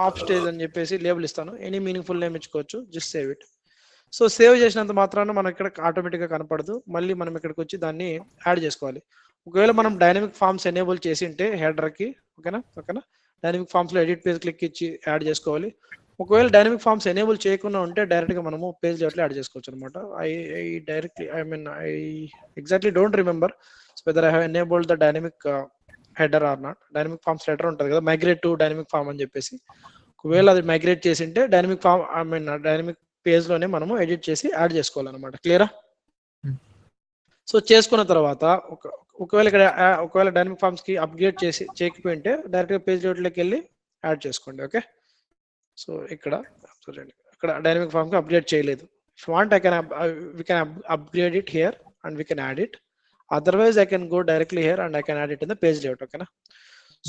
ఆప్ స్టేజ్ అని చెప్పేసి లేబుల్ ఇస్తాను. ఎనీ మీనింగ్ఫుల్ నేమ్ ఇచ్చుకోవచ్చు, just save it. So save చేసినంత మాత్రాన మనకి ఇక్కడ ఆటోమేటిక్గా కనపడదు. మళ్ళీ మనం ఇక్కడికి వచ్చి దాన్ని యాడ్ చేసుకోవాలి. ఒకవేళ మనం డైనమిక్ ఫార్మ్స్ ఎనేబుల్ చేసి ఉంటే హెడర్కి, ఓకేనా, డైనమిక్ ఫార్మ్స్ లో ఎడిట్ పేజ్ క్లిక్ ఇచ్చి యాడ్ చేసుకోవాలి. ఒకవేళ డైనమిక్ ఫార్మ్స్ ఎనేబుల్ చేయకుండా ఉంటే డైరెక్ట్ గా మనము పేజ్ లేఅవుట్లో యాడ్ చేసుకోవచ్చు అనమాట. I exactly don't remember whether I have enabled the dynamic header or not. Dynamic forms header ఉంటుంది కదా, మైగ్రేట్ టు డైనమిక్ ఫార్మ్ అని చెప్పేసి. ఒకవేళ అది మైగ్రేట్ చేసి ఉంటే డైనమిక్ ఫార్మ్ డైనమిక్ పేజ్ లోనే మనము ఎడిట్ చేసి యాడ్ చేసుకోవాలన్నమాట. క్లియరా? సో చేసుకున్న తర్వాత ఒకవేళ డైనమిక్ ఫార్మ్స్ కి అప్గ్రేడ్ చేయకపోయి ఉంటే డైరెక్ట్ గా పేజ్ లేఅవుట్లోకి వెళ్ళి యాడ్ చేసుకోండి. ఓకే, సో ఇక్కడ డైనమిక్ ఫార్మ్ కి అప్గ్రేడ్ చేయలేదు. If want we can upgrade it here and we can add it. Otherwise I can go directly here and I can add it in the page layout. ఓకేనా?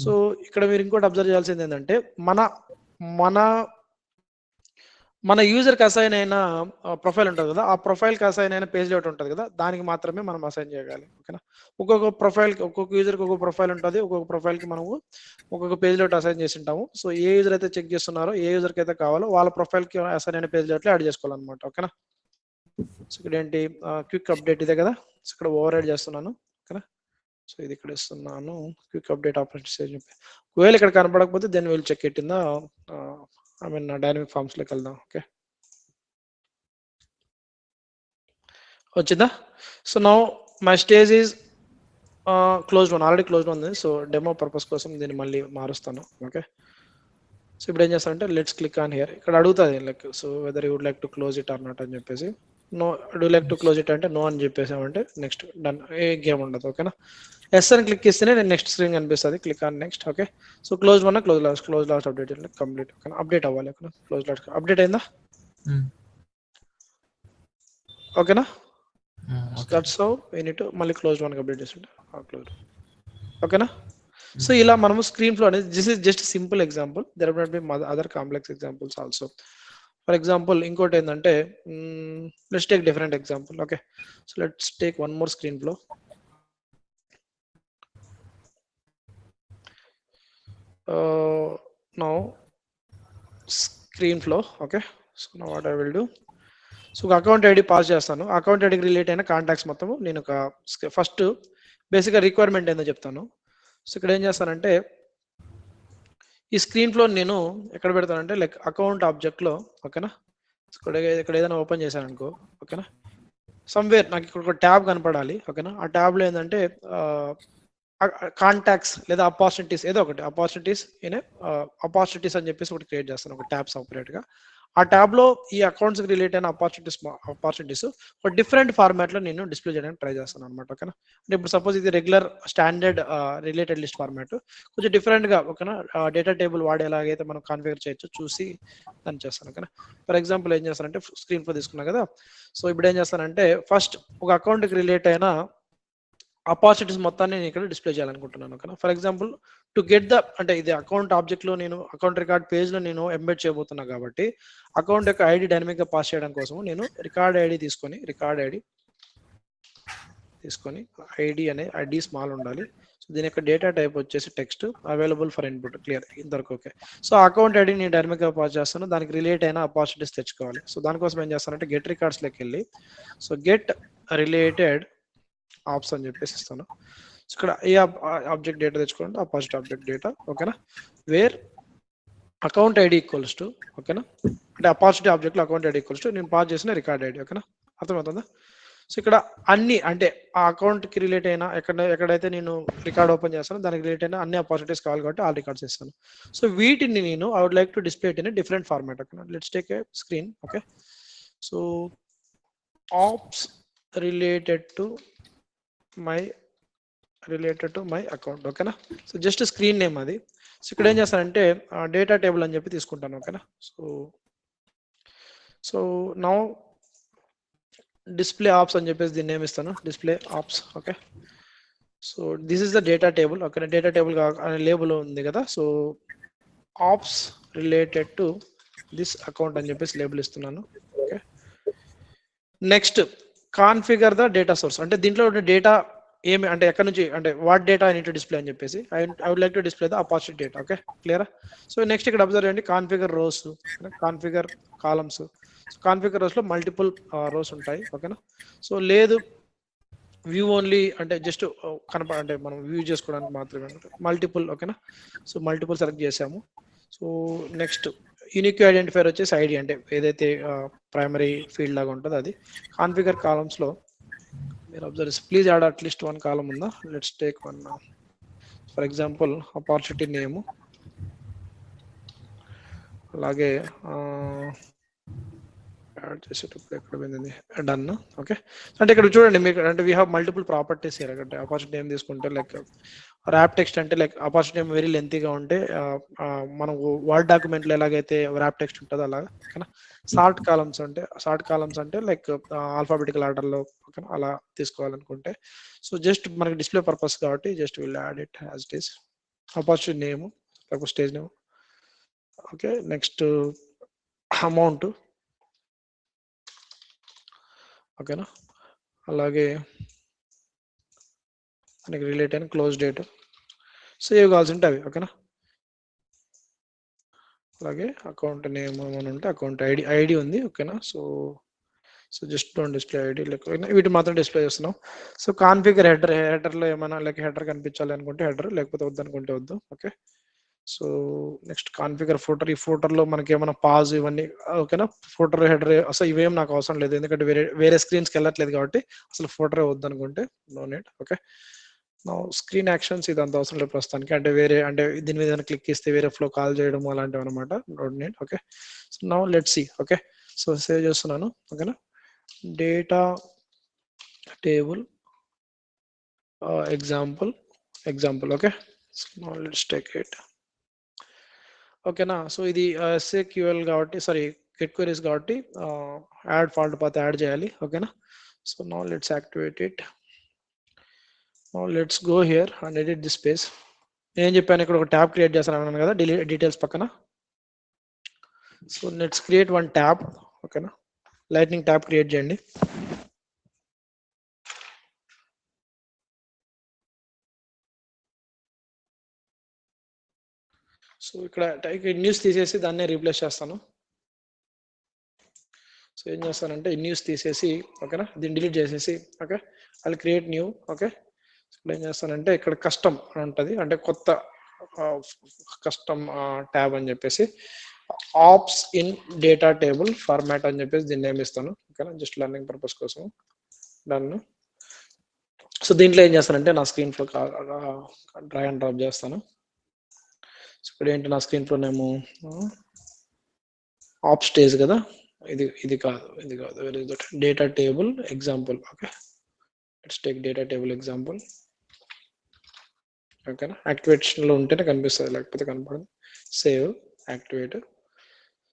సో ఇక్కడ మీరు ఇంకోటి అబ్జర్వ్ చేయాల్సింది ఏంటంటే మన యూజర్ కి అసైన్ అయిన ప్రొఫైల్ ఉంటుంది కదా, ఆ ప్రొఫైల్ కి అసైన్ అయిన పేజ్ లేఅవుట్ ఉంటుంది కదా, దానికి మాత్రమే మనం అసైన్ చేయగలి. ఓకేనా? ఒక్కొక్క యూజర్ కి ఒక్కొక్క ప్రొఫైల్ ఉంటుంది. ఒక్కొక్క ప్రొఫైల్ కి మనము ఒక్కొక్క పేజ్ లేఅవుట్ అసైన్ చేసి ఉంటాము. సో ఏ యూజర్ అయితే చెక్ చేస్తున్నారో, ఏ యూజర్ కి అయితే కావాలో వాళ్ళ ప్రొఫైల్ కి అసైన్ అయిన పేజ్ లేఅవుట్ లో యాడ్ చేసుకోవాలన్నమాట. ఓకేనా? సో ఇక్కడ ఏంటి క్విక్ అప్డేట్ ఇదే కదా, సో ఇక్కడ ఓవర్ రైడ్ చేస్తున్నాను. ఓకేనా? సో ఇది ఇక్కడ ఇస్తున్నాను క్విక్ అప్డేట్ ఆపరేషన్. ఒకవేళ ఇక్కడ కనపడకపోతే then will check it in the dynamic forms లోకి వెళ్దాం. ఓకే, వచ్చిందా? So now my stage is closed one, already closed ఉంది. సో డెమో పర్పస్ కోసం దీన్ని మళ్ళీ మారుస్తాను. ఓకే, సో ఇప్పుడు ఏం చేస్తానంటే లెట్స్ క్లిక్ ఆన్ హియర్. ఇక్కడ అడుగుతుంది like so whether you would like to close it or not అని చెప్పేసి. No do like to close it అంటే నో అని చెప్పేసామంటే నెక్స్ట్ డన్, ఏ గేమ్ ఉండదు. ఓకేనా, ఎస్ అని క్లిక్ ఇస్తేనే నేను నెక్స్ట్ స్క్రీన్ కనిపిస్తుంది. Click on next. Okay, so close one close last update complete. ఓకేనా, అప్డేట్ అవ్వాలి. ఓకేనా, క్లోజ్ లాస్ట్ అప్డేట్ అయిందా? ఓకేనా, that's how we need to మళ్ళీ క్లోజ్ వన్ అప్డేట్ చేస్తుంటే క్లోజ్. ఓకేనా, సో ఇలా మనము స్క్రీన్ ఫ్లో అనేది this is just simple example. There might be other complex examples also. For example ఇంకోటి ఏంటంటే let's take different example. Okay, so let's take one more screen flow. Now screen flow. Okay, so now what I will do, so ఒక అకౌంట్ ఐడి పాస్ చేస్తాను. అకౌంట్ ఐడికి రిలేట్ అయిన కాంటాక్ట్స్ మొత్తము నేను ఒక ఫస్ట్ బేసిక్గా రిక్వైర్మెంట్ ఏందో చెప్తాను. సో ఇక్కడ ఏం చేస్తానంటే ఈ స్క్రీన్ ఫ్లో నేను ఎక్కడ పెడతానంటే లైక్ అకౌంట్ ఆబ్జెక్ట్లో. ఓకేనా, ఇక్కడ ఏదైనా ఓపెన్ చేశాను అనుకో. ఓకేనా, సమ్వేర్ నాకు ఇక్కడ ఒక ట్యాబ్ కనపడాలి. ఓకేనా, ఆ ట్యాబ్లో ఏంటంటే కాంటాక్ట్స్ లేదా అపార్చునిటీస్ ఏదో ఒకటి అపార్చునిటీస్ అని చెప్పేసి ఒకటి క్రియేట్ చేస్తాను, ఒక ట్యాబ్ సపరేట్గా. ఆ ట్యాబ్ లో ఈ అకౌంట్స్ కి రిలేట్ అయిన అపార్చునిటీస్ ఒక డిఫరెంట్ ఫార్మాట్ లో నేను డిస్ప్లే చేయడానికి ట్రై చేస్తాను అనమాట. ఓకేనా, అంటే ఇప్పుడు సపోజ్ ఇది regular standard related list format, కొంచెం డిఫరెంట్ గా ఓకేనా డేటా టేబుల్ వాడేలాగైతే మనం కాన్ఫిగర్ చేయొచ్చు చూసి దాన్ని చేస్తాను. ఓకేనా, ఫర్ ఎగ్జాంపుల్ ఏం చేస్తానంటే స్క్రీన్ ఫోర్ తీసుకున్నా కదా. సో ఇప్పుడు ఏం చేస్తానంటే ఫస్ట్ ఒక అకౌంట్ కి రిలేట్ అయిన అపార్చునిటీస్ మొత్తాన్ని నేను ఇక్కడ డిస్ప్లే చేయాలనుకుంటున్నాను. ఓకేనా, for example to get the అంటే ఇది అకౌంట్ ఆబ్జెక్ట్ లో నేను అకౌంట్ రికార్డ్ పేజ్ లో నేను ఎంబెడ్ చేయబోతున్నా కాబట్టి అకౌంట్ యొక్క ఐడి డైనమిక్ గా పాస్ చేయడం కోసం నేను రికార్డ్ ఐడి తీసుకొని ఐడి అనే ఐడి స్మాల్ ఉండాలి. సో దీని యొక్క డేటా టైప్ వచ్చేసి text, available for input. Clear ఇంతవరకు ఓకే. సో అకౌంట్ ఐడి నేను డైనమిక్ గా పాస్ చేస్తాను, దానికి రిలేట్ అయిన అపార్చునిటీస్ తెచ్చుకోవాలి. సో దానికోసం ఏం చేస్తానంటే గెట్ రికార్డ్స్ లోకి వెళ్ళి సో గెట్ రిలేటెడ్ ఆప్స్ అని చెప్పేసి ఇస్తాను. ఇక్కడ ఏ ఆబ్జెక్ట్ డేటా తెచ్చుకోండి, అపాజిట్ ఆబ్జెక్ట్ డేటా. ఓకేనా, where account ID equals to ఓకేనా అంటే అపాజిట్ ఆబ్జెక్ట్ లో అకౌంట్ ఐడి ఈక్వల్స్ టు నేను పాస్ చేసిన రికార్డ్ ఐడి. ఓకేనా, అర్థమవుతుందా? సో ఇక్కడ అన్ని అంటే ఆ అకౌంట్ కి రిలేట్ అయిన ఎక్కడైతే నేను రికార్డ్ ఓపెన్ చేస్తానో దానికి రిలేట్ అయిన అన్ని అపార్చునిటీస్ కావాలి కాబట్టి ఆల్ రికార్డ్స్ ఇస్తాను. సో వీటిని నేను I would like to display it in different format. ఓకేనా, let's take a screen. Okay, so opps related to my account. ఓకేనా, సో జస్ట్ స్క్రీన్ నేమ్ అది. సో ఇక్కడ ఏం చేస్తానంటే డేటా టేబుల్ అని చెప్పి తీసుకుంటాను. ఓకేనా, సో నౌ డిస్ప్లే ఆప్స్ అని చెప్పేసి దీన్ని నేమ్ ఇస్తాను, display opps. Okay, so this is the data table. Okay, data table అనే లేబుల్ ఉంది కదా. So opps related to this account అని చెప్పేసి లేబుల్ ఇస్తున్నాను. Okay, next configure the data source అంటే దీంట్లో డేటా ఏమి అంటే ఎక్కడ నుంచి అంటే what data I need to display అని చెప్పేసి I would like to display the opportunity data. Okay, clear? So next ఇక్కడ అబ్జర్వ్ చేయండి configure rows, configure columns. Configure rows లో మల్టిపుల్ రోస్ ఉంటాయి. ఓకేనా, సో లేదు వ్యూ ఓన్లీ అంటే జస్ట్ అంటే మనం వ్యూ చేసుకోవడానికి మాత్రమే మల్టిపుల్. ఓకేనా, సో మల్టిపుల్ సెలెక్ట్ చేసాము. సో నెక్స్ట్ యూనిక్ ఐడెంటిఫైర్ వచ్చేసి ఐడి అంటే ఏదైతే ప్రైమరీ ఫీల్డ్ లాగా ఉంటుందో అది. కాన్ఫిగర్ కాలమ్స్ లో మీరు observe please add at least one column ఉందా. Let's take one for example opportunity name, అలాగే యాడ్ చేసేటప్పుడు ఎక్కడ పోయింది డన్. ఓకే, అంటే ఇక్కడ చూడండి మీకు అంటే we have multiple properties here. అంటే అపార్చునిటీ నేమ్ తీసుకుంటే లైక్ ర్యాప్ టెక్స్ట్ అంటే లైక్ అపార్చునిటీ నేమ్ వెరీ లెంతీగా ఉంటే మనం వర్డ్ డాక్యుమెంట్ లో ఎలాగైతే ర్యాప్ టెక్స్ట్ ఉంటుందో అలాగా. ఓకేనా, సార్ట్ కాలమ్స్ అంటే లైక్ ఆల్ఫాబెటికల్ ఆర్డర్ లో ఓకేనా అలా తీసుకోవాలనుకుంటే సో జస్ట్ మనకి డిస్ప్లే పర్పస్ కాబట్టి just will add it as it is opportunity name లేకపోతే stage name. Okay, next amount. ఓకేనా, అలాగే మనకి రిలేట్ అయిన క్లోజ్ డేట్. సో ఇవి కావాల్సి ఉంటాయి. ఓకేనా, అలాగే అకౌంట్ నేమ్ అని ఉంటే అకౌంట్ ఐడి ఉంది. ఓకేనా, so just don't display ID లేకపోతే వీటి మాత్రం డిస్ప్లే చేస్తున్నాం. సో కాన్ఫిగర్ హెడర్లో ఏమైనా లైక్ హెడర్ కనిపించాలి అనుకుంటే హెడర్, లేకపోతే వద్దు అనుకుంటే వద్దు. ఓకే, సో నెక్స్ట్ కాన్ఫిగర్ ఫోటర్, ఈ ఫోటర్లో మనకి ఏమైనా పాజ్ ఇవన్నీ ఓకేనా. ఫోటర్ హెడర్ అసలు ఇవేం నాకు అవసరం లేదు, ఎందుకంటే వేరే స్క్రీన్స్కి వెళ్ళట్లేదు కాబట్టి అసలు ఫోటరే వద్దు అనుకుంటే నో నీడ్. ఓకే, నా స్క్రీన్ యాక్షన్స్ ఇదంతా అవసరం లేదు ప్రస్తుతానికి, అంటే దీని మీద క్లిక్ చేస్తే వేరే ఫ్లో కాల్ చేయడం అలాంటివి అనమాట, no need. Okay, so now let's see. Okay, so save చేస్తున్నాను. ఓకేనా, data table example. Okay, so now let's take it. ఓకేనా, సో ఇది SQL కాబట్టి సారీ గెట్ క్వెరీస్ కాబట్టి యాడ్ ఫాల్ట్ పాత్ యాడ్ చేయాలి. ఓకేనా, so now let's activate it. Now let's go here and edit this page. నేను చెప్పాను ఇక్కడ ఒక ట్యాబ్ క్రియేట్ చేస్తాను అన్నాను కదా డీటెయిల్స్ పక్కన. So let's create one tab. ఓకేనా, లైట్నింగ్ ట్యాబ్ క్రియేట్ చేయండి. సో ఇక్కడ న్యూస్ తీసేసి దాన్నే రీప్లేస్ చేస్తాను. సో ఏం చేస్తానంటే న్యూస్ తీసేసి ఓకేనా దీన్ని డిలీట్ చేసేసి ఓకే అది క్రియేట్ న్యూ. ఓకే, ఇప్పుడు ఏం చేస్తానంటే ఇక్కడ కస్టమ్ అని ఉంటుంది, అంటే కొత్త కస్టమ్ ట్యాబ్ అని చెప్పేసి opps in data table format అని చెప్పేసి దీన్ని నేమ్ ఇస్తాను. ఓకేనా, జస్ట్ లెర్నింగ్ పర్పస్ కోసం డన్. సో దీంట్లో ఏం చేస్తానంటే నా screen flow drag and drop చేస్తాను. సో ఇక్కడ ఏంటి నా screen flow name opp stage కదా, ఇది కాదు very good, data table example. Okay, let's take data table example. ఓకేనా, యాక్టివేషన్లో ఉంటేనే కనిపిస్తుంది, లేకపోతే కనపడదు. Save, activate.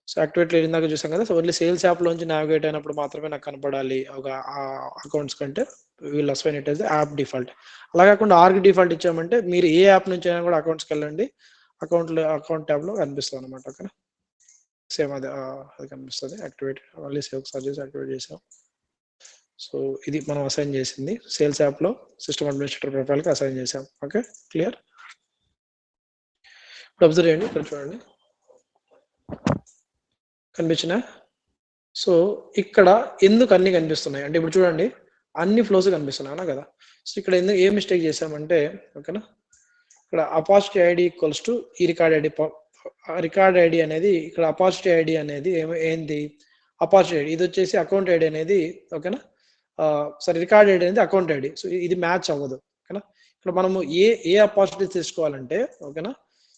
సో యాక్టివేట్ ఇందాక చూసాం కదా, సో ఓన్లీ సేల్స్ యాప్లోంచి నావిగేట్ అయినప్పుడు మాత్రమే నాకు కనపడాలి ఒక అకౌంట్స్ కంటే we'll assign it as app default. అలా కాకుండా ఆర్గ్ డిఫాల్ట్ ఇచ్చామంటే మీరు ఏ యాప్ నుంచి అయినా కూడా అకౌంట్స్కి వెళ్ళండి, అకౌంట్ ట్యాబ్లో కనిపిస్తుంది అనమాట. ఓకేనా, సేమ్ అది కనిపిస్తుంది. యాక్టివేట్ మళ్ళీ సేవ్ ఒకసారి చేసి యాక్టివేట్ చేసాం. సో ఇది మనం అసైన్ చేసింది సేల్స్ యాప్లో సిస్టమ్ అడ్మినిస్ట్రేటర్ ప్రొఫైల్కి అసైన్ చేసాం. Okay, clear. ఇప్పుడు అబ్జర్వ్ చేయండి, ఇక్కడ చూడండి కనిపించిన. సో ఇక్కడ ఎందుకు అన్ని కనిపిస్తున్నాయి అంటే ఇప్పుడు చూడండి అన్ని ఫ్లోస్ కనిపిస్తున్నాయి అవునా కదా. సో ఇక్కడ ఎందుకు ఏ మిస్టేక్ చేసామంటే ఓకేనా, ఇక్కడ అపాసిటీ ఐడి ఈక్వల్స్ టు ఈ రికార్డ్ ఐడి అనేది ఇక్కడ అపాసిటీ ఐడి అనేది ఏంది అపాసిటీ ఐడి, ఇది వచ్చేసి అకౌంట్ ఐడి అనేది ఓకేనా. సరే రికార్డ్ ఐడి అనేది అకౌంట్ ఐడి, సో ఇది మ్యాచ్ అవ్వదు. ఓకేనా, ఇక్కడ మనము ఏ అపాసిటీ తీసుకోవాలంటే ఓకేనా,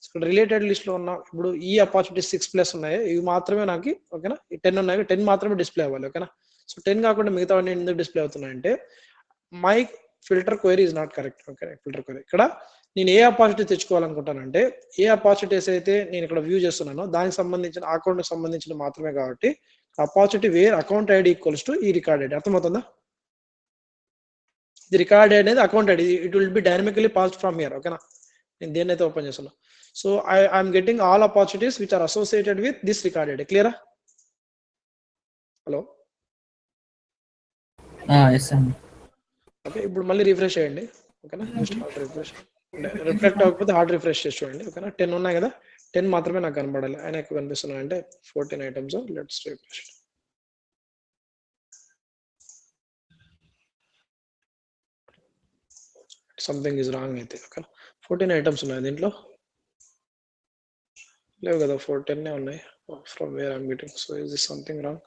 ఇక్కడ రిలేటెడ్ లిస్ట్ లో ఉన్న ఇప్పుడు ఈ అపార్చునిటీ 6+ ఉన్నాయి, ఇవి మాత్రమే నాకు ఓకేనా 10 ఉన్నాయి, 10 మాత్రమే డిస్ప్లే అవ్వాలి. ఓకేనా, సో 10 కాకుండా మిగతా ఎందుకు డిస్ప్లే అవుతున్నాయంటే my filter query is not correct. Okay, filter query ఇక్కడ నేను ఏ అపార్చునిటీ తెచ్చుకోవాలనుకుంటానంటే ఏ అపార్చునిటీస్ అయితే నేను ఇక్కడ వ్యూ చేస్తున్నానో దానికి సంబంధించిన అకౌంట్కి సంబంధించిన మాత్రమే, కాబట్టి opportunity where account ID equals to ఈ రికార్డ్ ఐడి. అర్థమవుతుందా? ఇది రికార్డ్ ఐడి అనేది account ID, it will be dynamically passed from here. ఓకేనా, నేను దేన్ని అయితే ఓపెన్ చేస్తున్నా. So I'm getting all opportunities which are associated with this record ID. Clear? Hello? Yes sir. Okay, ఇప్పుడు మళ్ళీ రిఫ్రెష్ చేయండి. ఓకేనా, జస్ట్ హార్డ్ రిఫ్రెష్, రిఫ్లెక్ట్ అవ్వకపోతే హార్డ్ రిఫ్రెష్ చేసి చూడండి. ఓకేనా, 10 ఉన్నాయి కదా, 10 మాత్రమే నాకు కనబడాలి, ఆయన ఎక్కువ కనిపిస్తున్నాయి అంటే 14 items. Let's refresh. Something is wrong అయితే. ఓకేనా, 14 ఐటమ్స్ ఉన్నాయి దీంట్లో, లేవు కదా, 410 ఉన్నాయి from where I'm getting. So is this something wrong?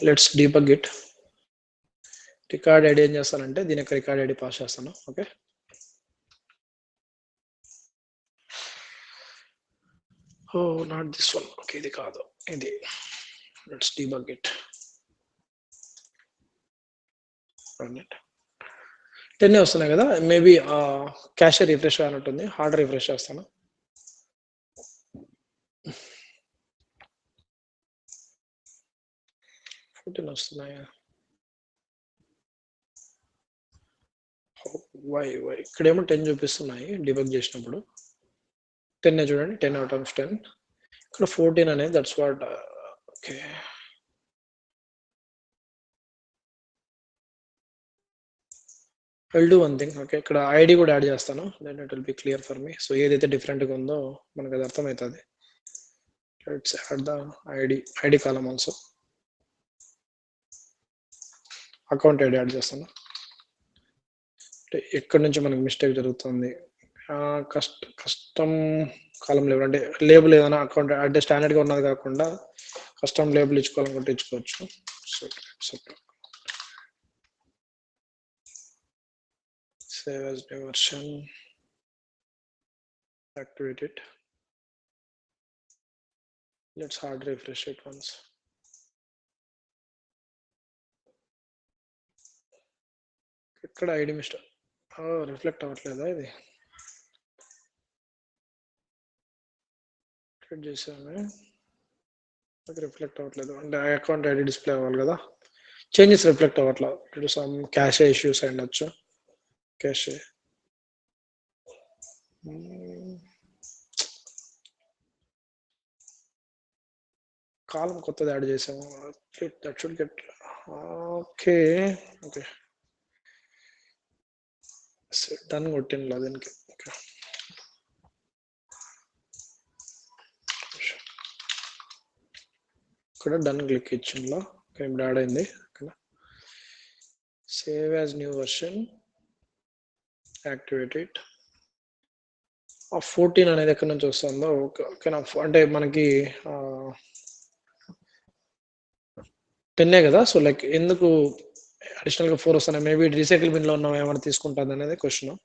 Let's debug it. Record ID ఏం చేస్తానంటే దీని యొక్క రికార్డ్ ఐడి పాస్ చేస్తాను. Okay, oh not this one. Okay, ఇది కాదు, ఇది. Let's debug it. 10 వస్తున్నాయి కదా, మేబీ క్యాష్ రిఫ్రెష్ అన్నట్టుంది, హార్డ్ రిఫ్రెష్ చేస్తాను. వస్తున్నాయి, ఇక్కడేమో 10 చూపిస్తున్నాయి డిబగ్ చేసినప్పుడు. 10 చూడండి, 10 out of 10. ఇక్కడ 14 అనేది, that's what. Okay, I'll do one thing. Okay, ఇక్కడ ఐడి కూడా యాడ్ చేస్తాను, then it will be clear for me. So ఏదైతే డిఫరెంట్గా ఉందో మనకు అది అర్థమవుతుంది. Let's add the ID column also. Account ID add చేస్తాను, అంటే ఎక్కడి నుంచి మనకు మిస్టేక్ జరుగుతుంది కస్టమ్ కాలం లేబుల్ అంటే లేబుల్ ఏదైనా అకౌంట్ అంటే స్టాండర్డ్గా ఉన్నది కాకుండా కస్టమ్ లేబుల్ ఇచ్చుకోవాలనుకుంటే ఇచ్చుకోవచ్చు. Save as new version, activate it. Let's hard refresh it once. ఇక్కడ ఐడి మిస్టర్ రిఫ్లెక్ట్ అవ్వట్లేదా? ఇది క్రియేట్ చేసాము, రిఫ్లెక్ట్ అవ్వట్లేదు అంటే అకౌంట్ ఐడి డిస్ప్లే అవ్వాలి కదా, చేంజెస్ రిఫ్లెక్ట్ అవ్వట్లేదు. సమ్ క్యాషే ఇష్యూస్ అయ్యొచ్చు. క్యాషే కాలం కొత్తది యాడ్ చేసాము. That should get okay. Done కొట్టిన దీనికి. ఇక్కడ డన్ క్లిక్ ఇచ్చిండ్లో ఇప్పుడు యాడ్ అయింది. Save as new version, activate it. 14 అనేది ఎక్కడి నుంచి వస్తుందో ఓకేనా, అంటే మనకి 10 కదా. సో లైక్ ఎందుకు అడిషనల్ గా 4 వస్తున్నాయి? మేబీ రీసైకిల్ బిన్ లో ఉన్న ఏమైనా తీసుకుంటుంది అనేది question.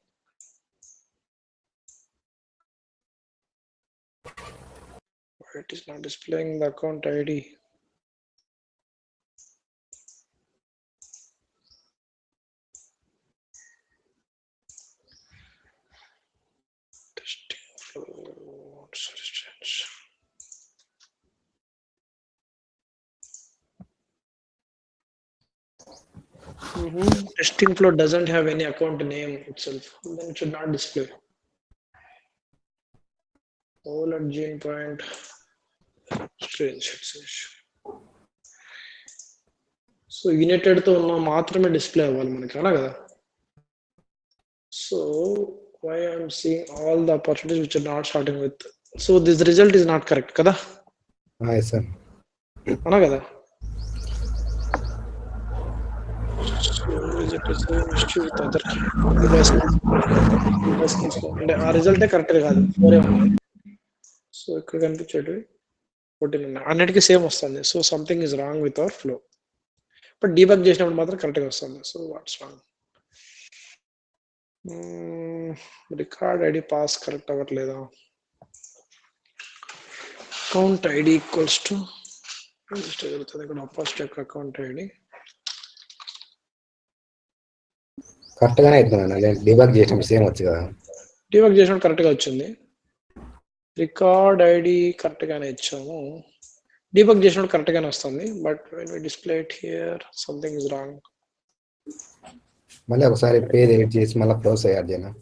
It is not displaying the account ID. Testing flow, change. Testing flow doesn't have any account name itself, then it should not display. All at gene point, strange. So united తో ఉన్న మాత్రమే డిస్ప్లే అవ్వాలి మనకి, అలా కదా. So why I'm seeing all the opportunities which are not starting with, so this result is not correct kada. Yes sir, ana kada. With other అంటే ఆ రిజల్టే కరెక్ట్ కాదు, 4 ఉంది. సో ఇక్కడ కనిపించేది 14 ఉన్నాయి, అన్నిటికీ సేమ్ వస్తుంది. So something is wrong with our flow. But debug చేసినప్పుడు మాత్రం కరెక్ట్గా వస్తుంది. So what's wrong? Record ID pass correct అవ్వట్లేదా? అకౌంట్ ఐడి ఈక్వల్స్ టు జరుగుతుంది ఇక్కడ అపాస్ట్ యొక్క అకౌంట్ ఐడి కరెక్ట్ గానే అవుతుంది. డీబగ్ చేసినప్పుడు సేమ్ వచ్చు కదా. డీబగ్ చేసినప్పుడు కరెక్ట్గా వచ్చింది. రికార్డ్ ఐడి కరెక్ట్ గానే ఇచ్చాము, డీబగ్ చేసినప్పుడు కరెక్ట్ గానే వస్తుంది. But when we display it hear something is wrong. మళ్ళీ ఒకసారి పేజ్ ఎడిట్ చేసి మళ్ళీ క్లోజ్ అయ్యారు జన.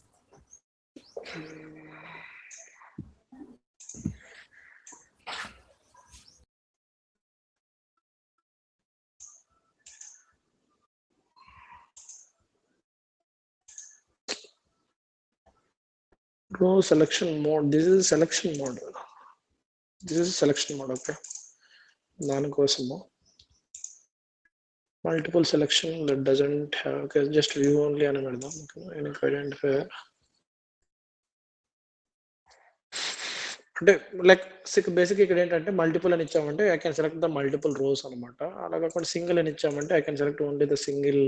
Row selection mode. This is selection mode. Okay. దానికోసము multiple selection that doesn't have, okay, just view only అని పెడదాం. unique identifier అంటే లైక్ బేసిక్ ఇక్కడ ఏంటంటే మల్టిపుల్ అని ఇచ్చామంటే I can select the multiple rows అనమాట. అలా కాకుండా సింగిల్ అని ఇచ్చామంటే I can select only the single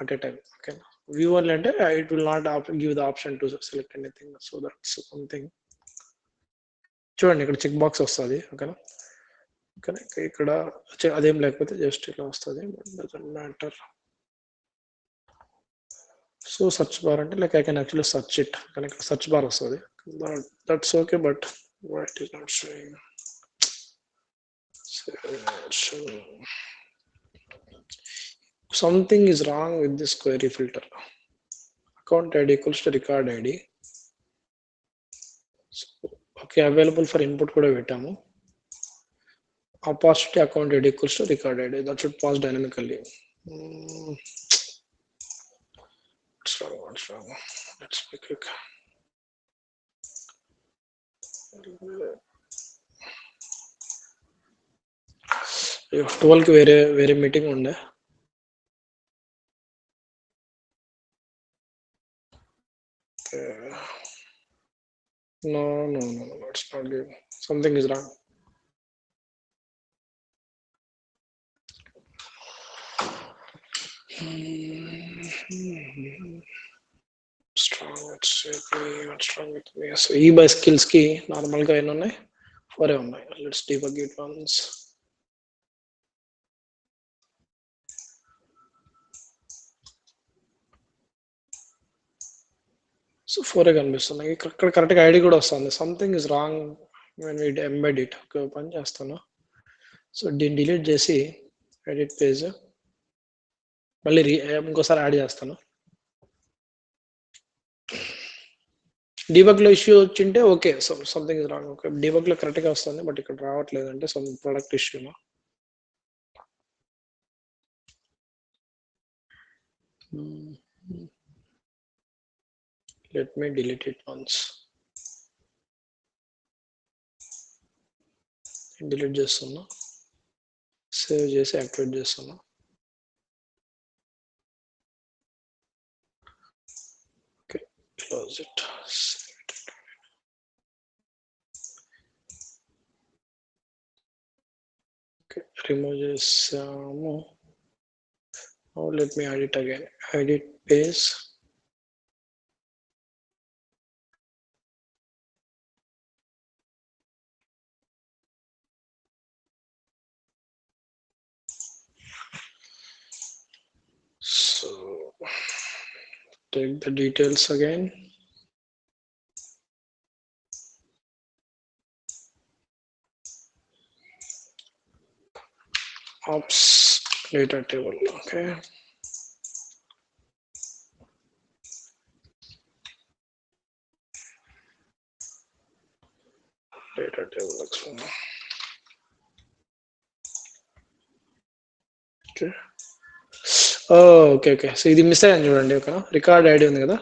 at a time. Okay, view only అంటే it will not give the option to select anything. So that's something. చూడండి ఇక్కడ చెక్ బాక్స్ వస్తుంది. ఓకేనా, ఓకేనా, ఇక్కడ అదేం లేకపోతే జస్ట్ ఇలా వస్తుంది. But doesn't matter. So search bar అంటే like I can actually search it. కానీ ఇక్కడ సర్చ్ బార్ వస్తుంది. That's okay, but why it is not showing? Something is wrong with this query filter. Account ID equals to record ID. So, okay, available for input kuda vettamu. Opacity account ID equals to record ID. That should pass dynamically. What's wrong? Let's be quick. 12 కి వేరే మీటింగ్ ఉండే. No, it's not giving. Something is wrong. What's wrong with me? So E by skills ki normal ga ఎన్ని ఉన్నాయి 4 ఉన్నాయి. Let's debug it once. So 4 కనిపిస్తున్నాయి. ఇక్కడ కరెక్ట్గా ఐడి కూడా వస్తుంది. Something is wrong when we embed it. Okay open చేస్తాను. సో దీన్ని డిలీట్ చేసి ఎడిట్ పేజ్ మళ్ళీ ఇంకోసారి యాడ్ చేస్తాను. డీబగ్ లో ఇష్యూ వచ్చింటే okay, so something is wrong. Okay debug లో కరెక్ట్ గా వస్తుంది, బట్ ఇక్కడ రావట్లేదు అంటే సమ్ ప్రొడక్ట్ ఇష్యూనా. Let me delete it once. Delete చేస్తున్నా, సేవ్ చేసి యాక్టివేట్ చేస్తున్నా. Okay close it. Okay remove చేసాము. Now let me add it again. Edit page. So take the details again. Ops data table. Okay. Data table explain. Okay. Okay so ఇది మిస్ అయ్యాను చూడండి. ఓకేనా రికార్డ్ ఐడి ఉంది కదా,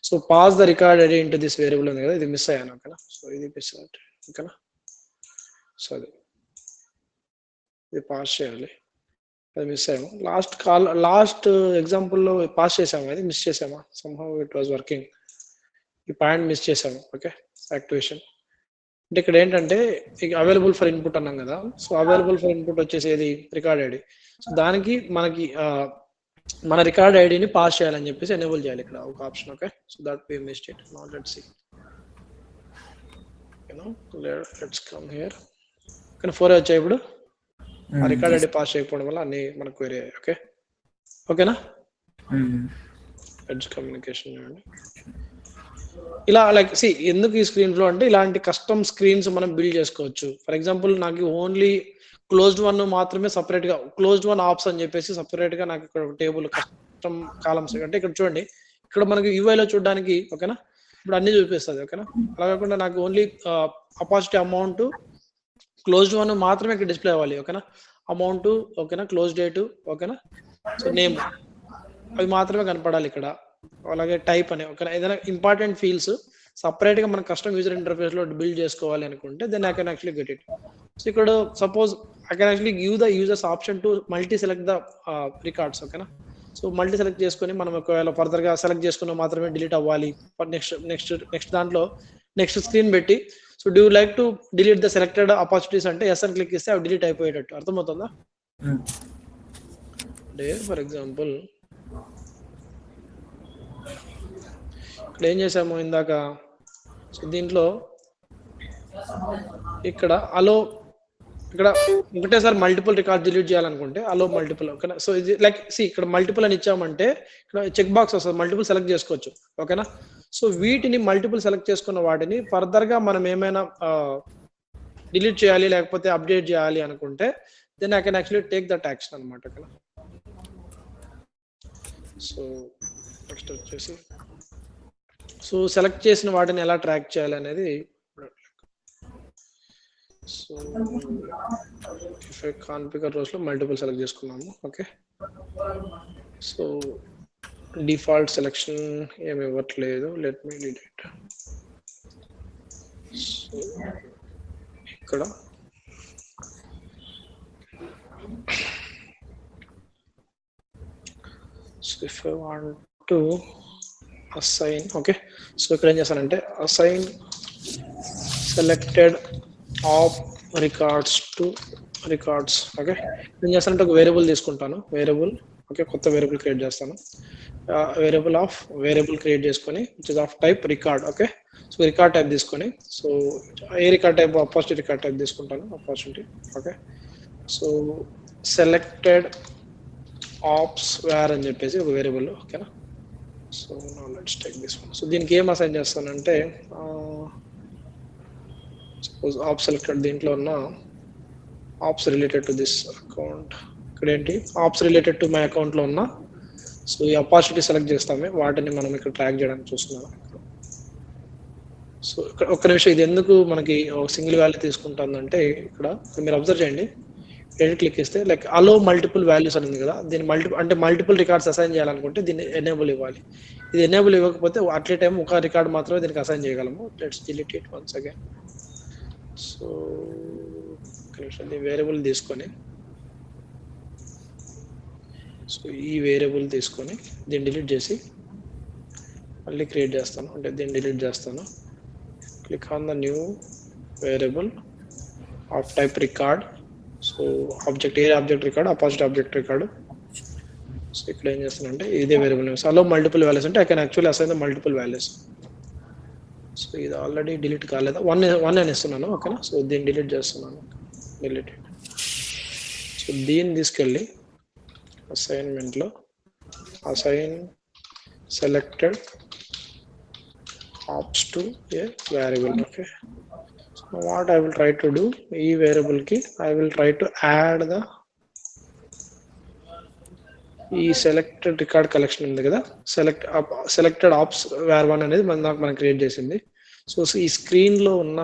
so pass the record ID into this variable ఉంది కదా, ఇది మిస్ అయ్యాను. ఓకేనా సో ఇది మిస్ అయ్యాను. ఓకేనా సో ఇది పాస్ చేయాలి, అది మిస్ అయ్యాము. లాస్ట్ ఎగ్జాంపుల్లో పాస్ చేసాము, అది మిస్ చేసామా, సమ్హౌ ఇట్ వాజ్ వర్కింగ్. ఈ పాయింట్ మిస్ చేసాము. ఓకే యాక్టివేషన్ అంటే ఇక్కడ ఏంటంటే అవైలబుల్ ఫర్ ఇన్పుట్ అన్నాం కదా, సో అవైలబుల్ ఫర్ ఇన్పుట్ వచ్చేసి ఏది రికార్డ్ ఐడి. సో దానికి మనకి మన రికార్డ్ ఐడిని పాస్ చేయాలని చెప్పేసి ఎనేబుల్ చేయాలి ఇక్కడ ఒక option. Okay so that we missed it. Now let's see, let's come here. కానీ 4 వచ్చాయి ఇప్పుడు. ఆ రికార్డ్ ఐడి పాస్ చేయకపోవడం వల్ల అన్ని మనకు క్వెరీ అయ్యాయి. ఓకే ఓకేనా ఎడ్జ్ కమ్యూనికేషన్ చూడండి. ఇలా లైక్ సి ఎందుకు ఈ స్క్రీన్ ఫ్లో అంటే ఇలాంటి కస్టమ్ స్క్రీన్స్ మనం బిల్డ్ చేసుకోవచ్చు. ఫర్ ఎగ్జాంపుల్ నాకు ఓన్లీ క్లోజ్డ్ వన్ మాత్రమే సపరేట్ గా క్లోజ్డ్ వన్ ఆప్స్ అని చెప్పేసి సపరేట్ గా నాకు ఇక్కడ టేబుల్ కస్టమ్ కాలమ్స్ అంటే ఇక్కడ చూడండి, ఇక్కడ మనకి యూఐలో చూడడానికి ఓకేనా ఇప్పుడు అన్ని చూపిస్తుంది. ఓకేనా అలా కాకుండా నాకు ఓన్లీ అపాసిటీ అమౌంట్ క్లోజ్డ్ వన్ మాత్రమే ఇక్కడ డిస్ప్లే అవ్వాలి. ఓకేనా అమౌంట్ ఓకేనా క్లోజ్ డేట్ ఓకేనా సో నేమ్ అవి మాత్రమే కనపడాలి ఇక్కడ. అలాగే టైప్ అనే ఓకేనా ఏదైనా ఇంపార్టెంట్ ఫీల్డ్స్ సపరేట్ గా మన కస్టమ్ యూజర్ ఇంటర్ఫేస్ లో బిల్డ్ చేసుకోవాలి అనుకుంటే then I can actually get it. So ఇక్కడ suppose I can actually give the users option to multi select the records. ఓకేనా సో మల్టీ సెలెక్ట్ చేసుకొని మనం ఒకవేళ ఫర్దర్ గా సెలెక్ట్ చేసుకున్న మాత్రమే డిలీట్ అవ్వాలి. నెక్స్ట్ దాంట్లో నెక్స్ట్ స్క్రీన్ పెట్టి so do like to delete the selected opportunities అంటే ఎస్ అని క్లిక్ చేస్తే అవి డిలీట్ అయిపోయేటట్టు. అర్థమవుతుందా? అంటే ఫర్ ఎగ్జాంపుల్ ఇక్కడ ఏం చేసాము ఇందాక, సో దీంట్లో ఇక్కడ అలో ఇక్కడ ఒకటేసారి మల్టిపుల్ రికార్డ్ డిలీట్ చేయాలనుకుంటే అలో మల్టిపుల్. ఓకేనా సో ఇది లైక్ సి ఇక్కడ మల్టిపుల్ అని ఇచ్చామంటే ఇక్కడ చెక్ బాక్స్ వస్తుంది, మల్టిపుల్ సెలెక్ట్ చేసుకోవచ్చు. ఓకేనా సో వీటిని మల్టిపుల్ సెలెక్ట్ చేసుకున్న వాటిని ఫర్దర్ గా మనం ఏమైనా డిలీట్ చేయాలి లేకపోతే అప్డేట్ చేయాలి అనుకుంటే then I can actually take that action అనమాట. ఓకేనా సో నెక్స్ట్ వచ్చేసి సో సెలెక్ట్ చేసిన వాటిని ఎలా ట్రాక్ చేయాలి అనేది. సో కాన్ఫిగర్ రోస్ లో మల్టిపుల్ సెలెక్ట్ చేసుకున్నాము. ఓకే సో డిఫాల్ట్ సెలెక్షన్ ఏమి ఇవ్వట్లేదు. Let me delete. సో ఇక్కడ so if I want to assign okay so ఇక్కడ ఏం చేస్తానంటే assign selected of records to records. Okay, నేను చేస్తానంటే ఒక వేరియబుల్ తీసుకుంటాను, వేరియబుల్. ఓకే, కొత్త వేరియబుల్ క్రియేట్ చేస్తాను, వేరియబుల్ క్రియేట్ చేసుకొని which is of type record. Okay, so record type తీసుకొని, so a record type, opportunity record type తీసుకుంటాను, opportunity. Okay, so selected opps var అని చెప్పేసి ఒక వేరియబుల్. ఓకేనా, so now let's take this one. So దీనికి ఏం అసైన్ చేస్తానంటే సపోజ్ ఆప్ సెలెక్టెడ్, దీంట్లో ఉన్న opps related to this account. ఇక్కడ ఏంటి, opps related to my account లో ఉన్న, సో ఈ అపార్చునిటీ సెలెక్ట్ చేస్తామే, వాటిని మనం ఇక్కడ ట్రాక్ చేయడానికి చూస్తున్నాం. సో ఇక్కడ ఒక్క నిమిషం, ఇది ఎందుకు మనకి సింగిల్ వాల్యూ తీసుకుంటుందంటే, ఇక్కడ మీరు అబ్జర్వ్ చేయండి, ఎడిట్ క్లిక్ చేస్తే లైక్ అలో మల్టిపుల్ వాల్యూస్ అనేది కదా, దీన్ని మల్టిపుల్ రికార్డ్స్ అసైన్ చేయాలనుకుంటే దీన్ని ఎనేబుల్ ఇవ్వాలి. ఇది ఎనేబుల్ ఇవ్వకపోతే అట్ ఏ టైం ఒక రికార్డ్ మాత్రమే దీనికి అసైన్ చేయగలము. Let's delete it once again. So variable తీసుకొని, సో ఈ వేరియబుల్ తీసుకొని దీన్ని డిలీట్ చేసి మళ్ళీ క్రియేట్ చేస్తాను, అంటే దీన్ని డిలీట్ చేస్తాను. Click on the new variable of type record. So object, a object record, opposite object record. So ఇక్కడ ఏం చేస్తానంటే ఇదే variable names, allow multiple values అంటే I can actually assign the multiple values. So ఇది ఆల్రెడీ డిలీట్ కాలేదా, వన్ అని ఇస్తున్నాను. ఓకేనా, సో దీన్ని డిలీట్ చేస్తున్నాను, డిలీట్. సో దీన్ని తీసుకెళ్ళి అసైన్మెంట్లో assign selected opps to a variable. Okay, so what I will try to do, ఈ వేరియబుల్ కి I will try to add the ఈ సెలెక్టెడ్ రికార్డ్ కలెక్షన్ ఉంది కదా, సెలెక్టెడ్ ఆప్స్ వేర్ వన్ అనేది మనం క్రియేట్ చేసింది. సో ఈ స్క్రీన్ లో ఉన్న,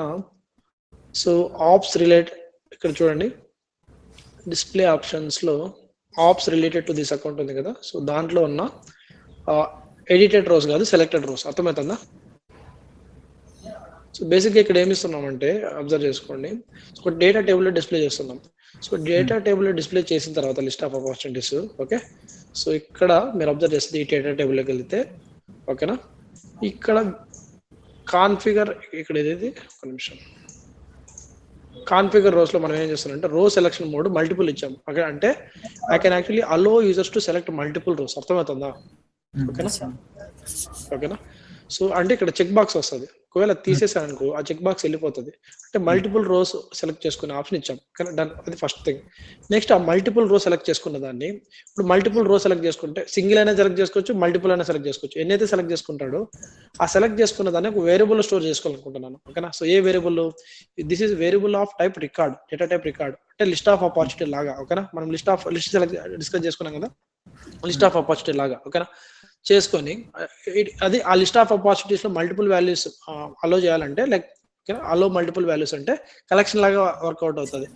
సో ఆప్స్ రిలేటెడ్, ఇక్కడ చూడండి డిస్ప్లే ఆప్షన్స్ లో opps related to this account ఉంది కదా, సో దాంట్లో ఉన్న ఎడిటెడ్ రోస్ కాదు, సెలెక్టెడ్ రోస్. అర్థమవుతుందా? సో బేసిక్గా ఇక్కడ ఏమి ఇస్తున్నామంటే అబ్జర్వ్ చేసుకోండి, ఒక డేటా టేబుల్లో డిస్ప్లే చేస్తున్నాం. సో డేటా టేబుల్లో డిస్ప్లే చేసిన తర్వాత list of opportunities. Okay, so ఇక్కడ మీరు అబ్జర్వ్ చేస్తే ఈ డేటా టేబుల్లోకి వెళ్తే, ఓకేనా, ఇక్కడ కాన్ఫిగర్, ఇక్కడ ఏదైతే ఒక నిమిషం, కాన్ఫిగర్ రోస్ లో మనం ఏం చేస్తున్నామంటే రో సెలెక్షన్ మోడ్ మల్టిపుల్ ఇచ్చాము. ఓకే, అంటే I can actually allow users to select multiple rows. అర్థమవుతుందా? ఓకేనా, ఓకేనా. సో అంటే ఇక్కడ చెక్ బాక్స్ వస్తుంది, ఒకవేళ తీసేసాను అనుకో ఆ చెక్ బాక్స్ వెళ్ళిపోతుంది. అంటే మల్టిపుల్ రోస్ సెలెక్ట్ చేసుకునే ఆప్షన్ ఇచ్చాం. కానీ డన్, అది ఫస్ట్ థింగ్. నెక్స్ట్ ఆ మల్టిపుల్ రో సెలెక్ట్ చేసుకున్న దాన్ని, ఇప్పుడు మల్టిపుల్ రో సెలెక్ట్ చేసుకుంటే సింగిల్ అయినా సెలెక్ట్ చేసుకోవచ్చు, మల్టిపుల్ అయినా సెలెక్ట్ చేసుకోవచ్చు. ఎన్నైతే సెలెక్ట్ చేసుకుంటాడో ఆ సెలెక్ట్ చేసుకున్న దాన్ని ఒక వేరియబుల్ స్టోర్ చేసుకోవాలనుకుంటున్నాను. ఓకేనా, so A variable, this is variable of type record, data type record, అంటే లిస్ట్ ఆఫ్ ఆపర్చునిటీ లాగా. ఓకేనా, మనం లిస్ట్ సెలెక్ట్ డిస్కస్ చేసుకున్నాం కదా, లిస్ట్ ఆఫ్ ఆపర్చునిటీ లాగా. ఓకేనా, చేసుకొని అది ఆ లిస్ట్ ఆఫ్ ఆపర్చునిటీస్ లో మల్టిపుల్ వాల్యూస్ అలో చేయాలంటే, లైక్ అలో మల్టిపుల్ వాల్యూస్ అంటే కలెక్షన్ లాగా వర్కౌట్ అవుతుంది.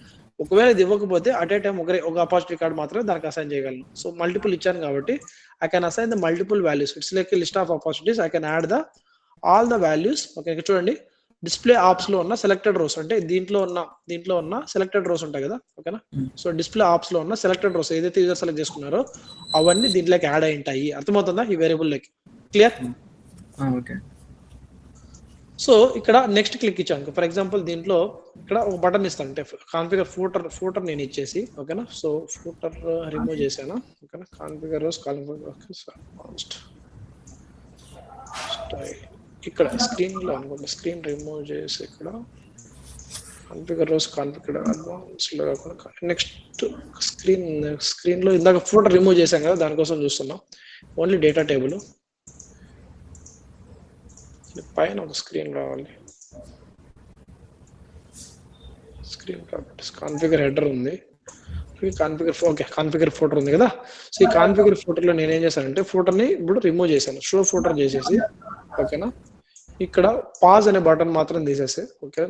ఒకవేళ ఇది ఇవ్వకపోతే అట్ ఏ టైం ఒక ఆపర్చునిటీ కార్డ్ మాత్రమే దానికి అసైన్ చేయగలను. సో మల్టిపుల్ ఇచ్చాను కాబట్టి I can assign the multiple values. It's like list of opportunities, I can add the all the values. Okay, చూడండి డిస్ప్లే ఆప్స్ లో ఉన్న సెలెక్టెడ్ రోస్, అంటే దీంట్లో ఉన్న సెలెక్టెడ్ రోస్ ఉంటాయి కదా. ఓకేనా, సో డిస్ప్లే ఆప్స్ లో ఉన్న సెలెక్టెడ్ రోస్ ఏదైతే యూజర్ సెలెక్ట్ చేసుకున్నారో అవన్నీ దీంట్లోకి యాడ్ అయి ఉంటాయి. అర్థమవుతుందా ఈ వేరియబుల్ లోకి? క్లియర్? ఓకే. సో ఇక్కడ నెక్స్ట్ క్లిక్ ఇచ్చాను. ఫర్ ఎగ్జాంపుల్ దీంట్లో ఇక్కడ ఒక బటన్ ఇస్తాను, అంటే కాన్ఫిగర్ ఫూటర్ నేను ఇచ్చేసి. ఓకేనా, సో ఫూటర్ రిమూవ్ చేశాను. ఓకేనా, కాన్ఫిగర్ రోస్ ఇక్కడ స్క్రీన్ లో అనుకోండి, స్క్రీన్ రిమూవ్ చేసి ఇక్కడ కాన్ఫిగర్ రోస్ కాన్ఫిగర్ అడ్వాన్స్ లో కాకుండా నెక్స్ట్ స్క్రీన్ లో ఇందాక ఫోటో రిమూవ్ చేశాం కదా, దానికోసం చూస్తున్నాం. ఓన్లీ డేటా టేబుల్ పైన ఒక స్క్రీన్ రావాలి. స్క్రీన్ ప్రాపర్టీస్ కాన్ఫిగర్ హెడర్ ఉంది, కాన్ఫిగర్ ఫోటో ఉంది కదా. సో ఈ కాన్ఫిగర్ ఫోటోలో నేను ఏం చేశానంటే ఫోటోని ఇప్పుడు రిమూవ్ చేశాను, షో ఫోటో చేసేసి. ఓకేనా, ఇక్కడ పాజ్ అనే బటన్ మాత్రం తీసేసి. ఓకే,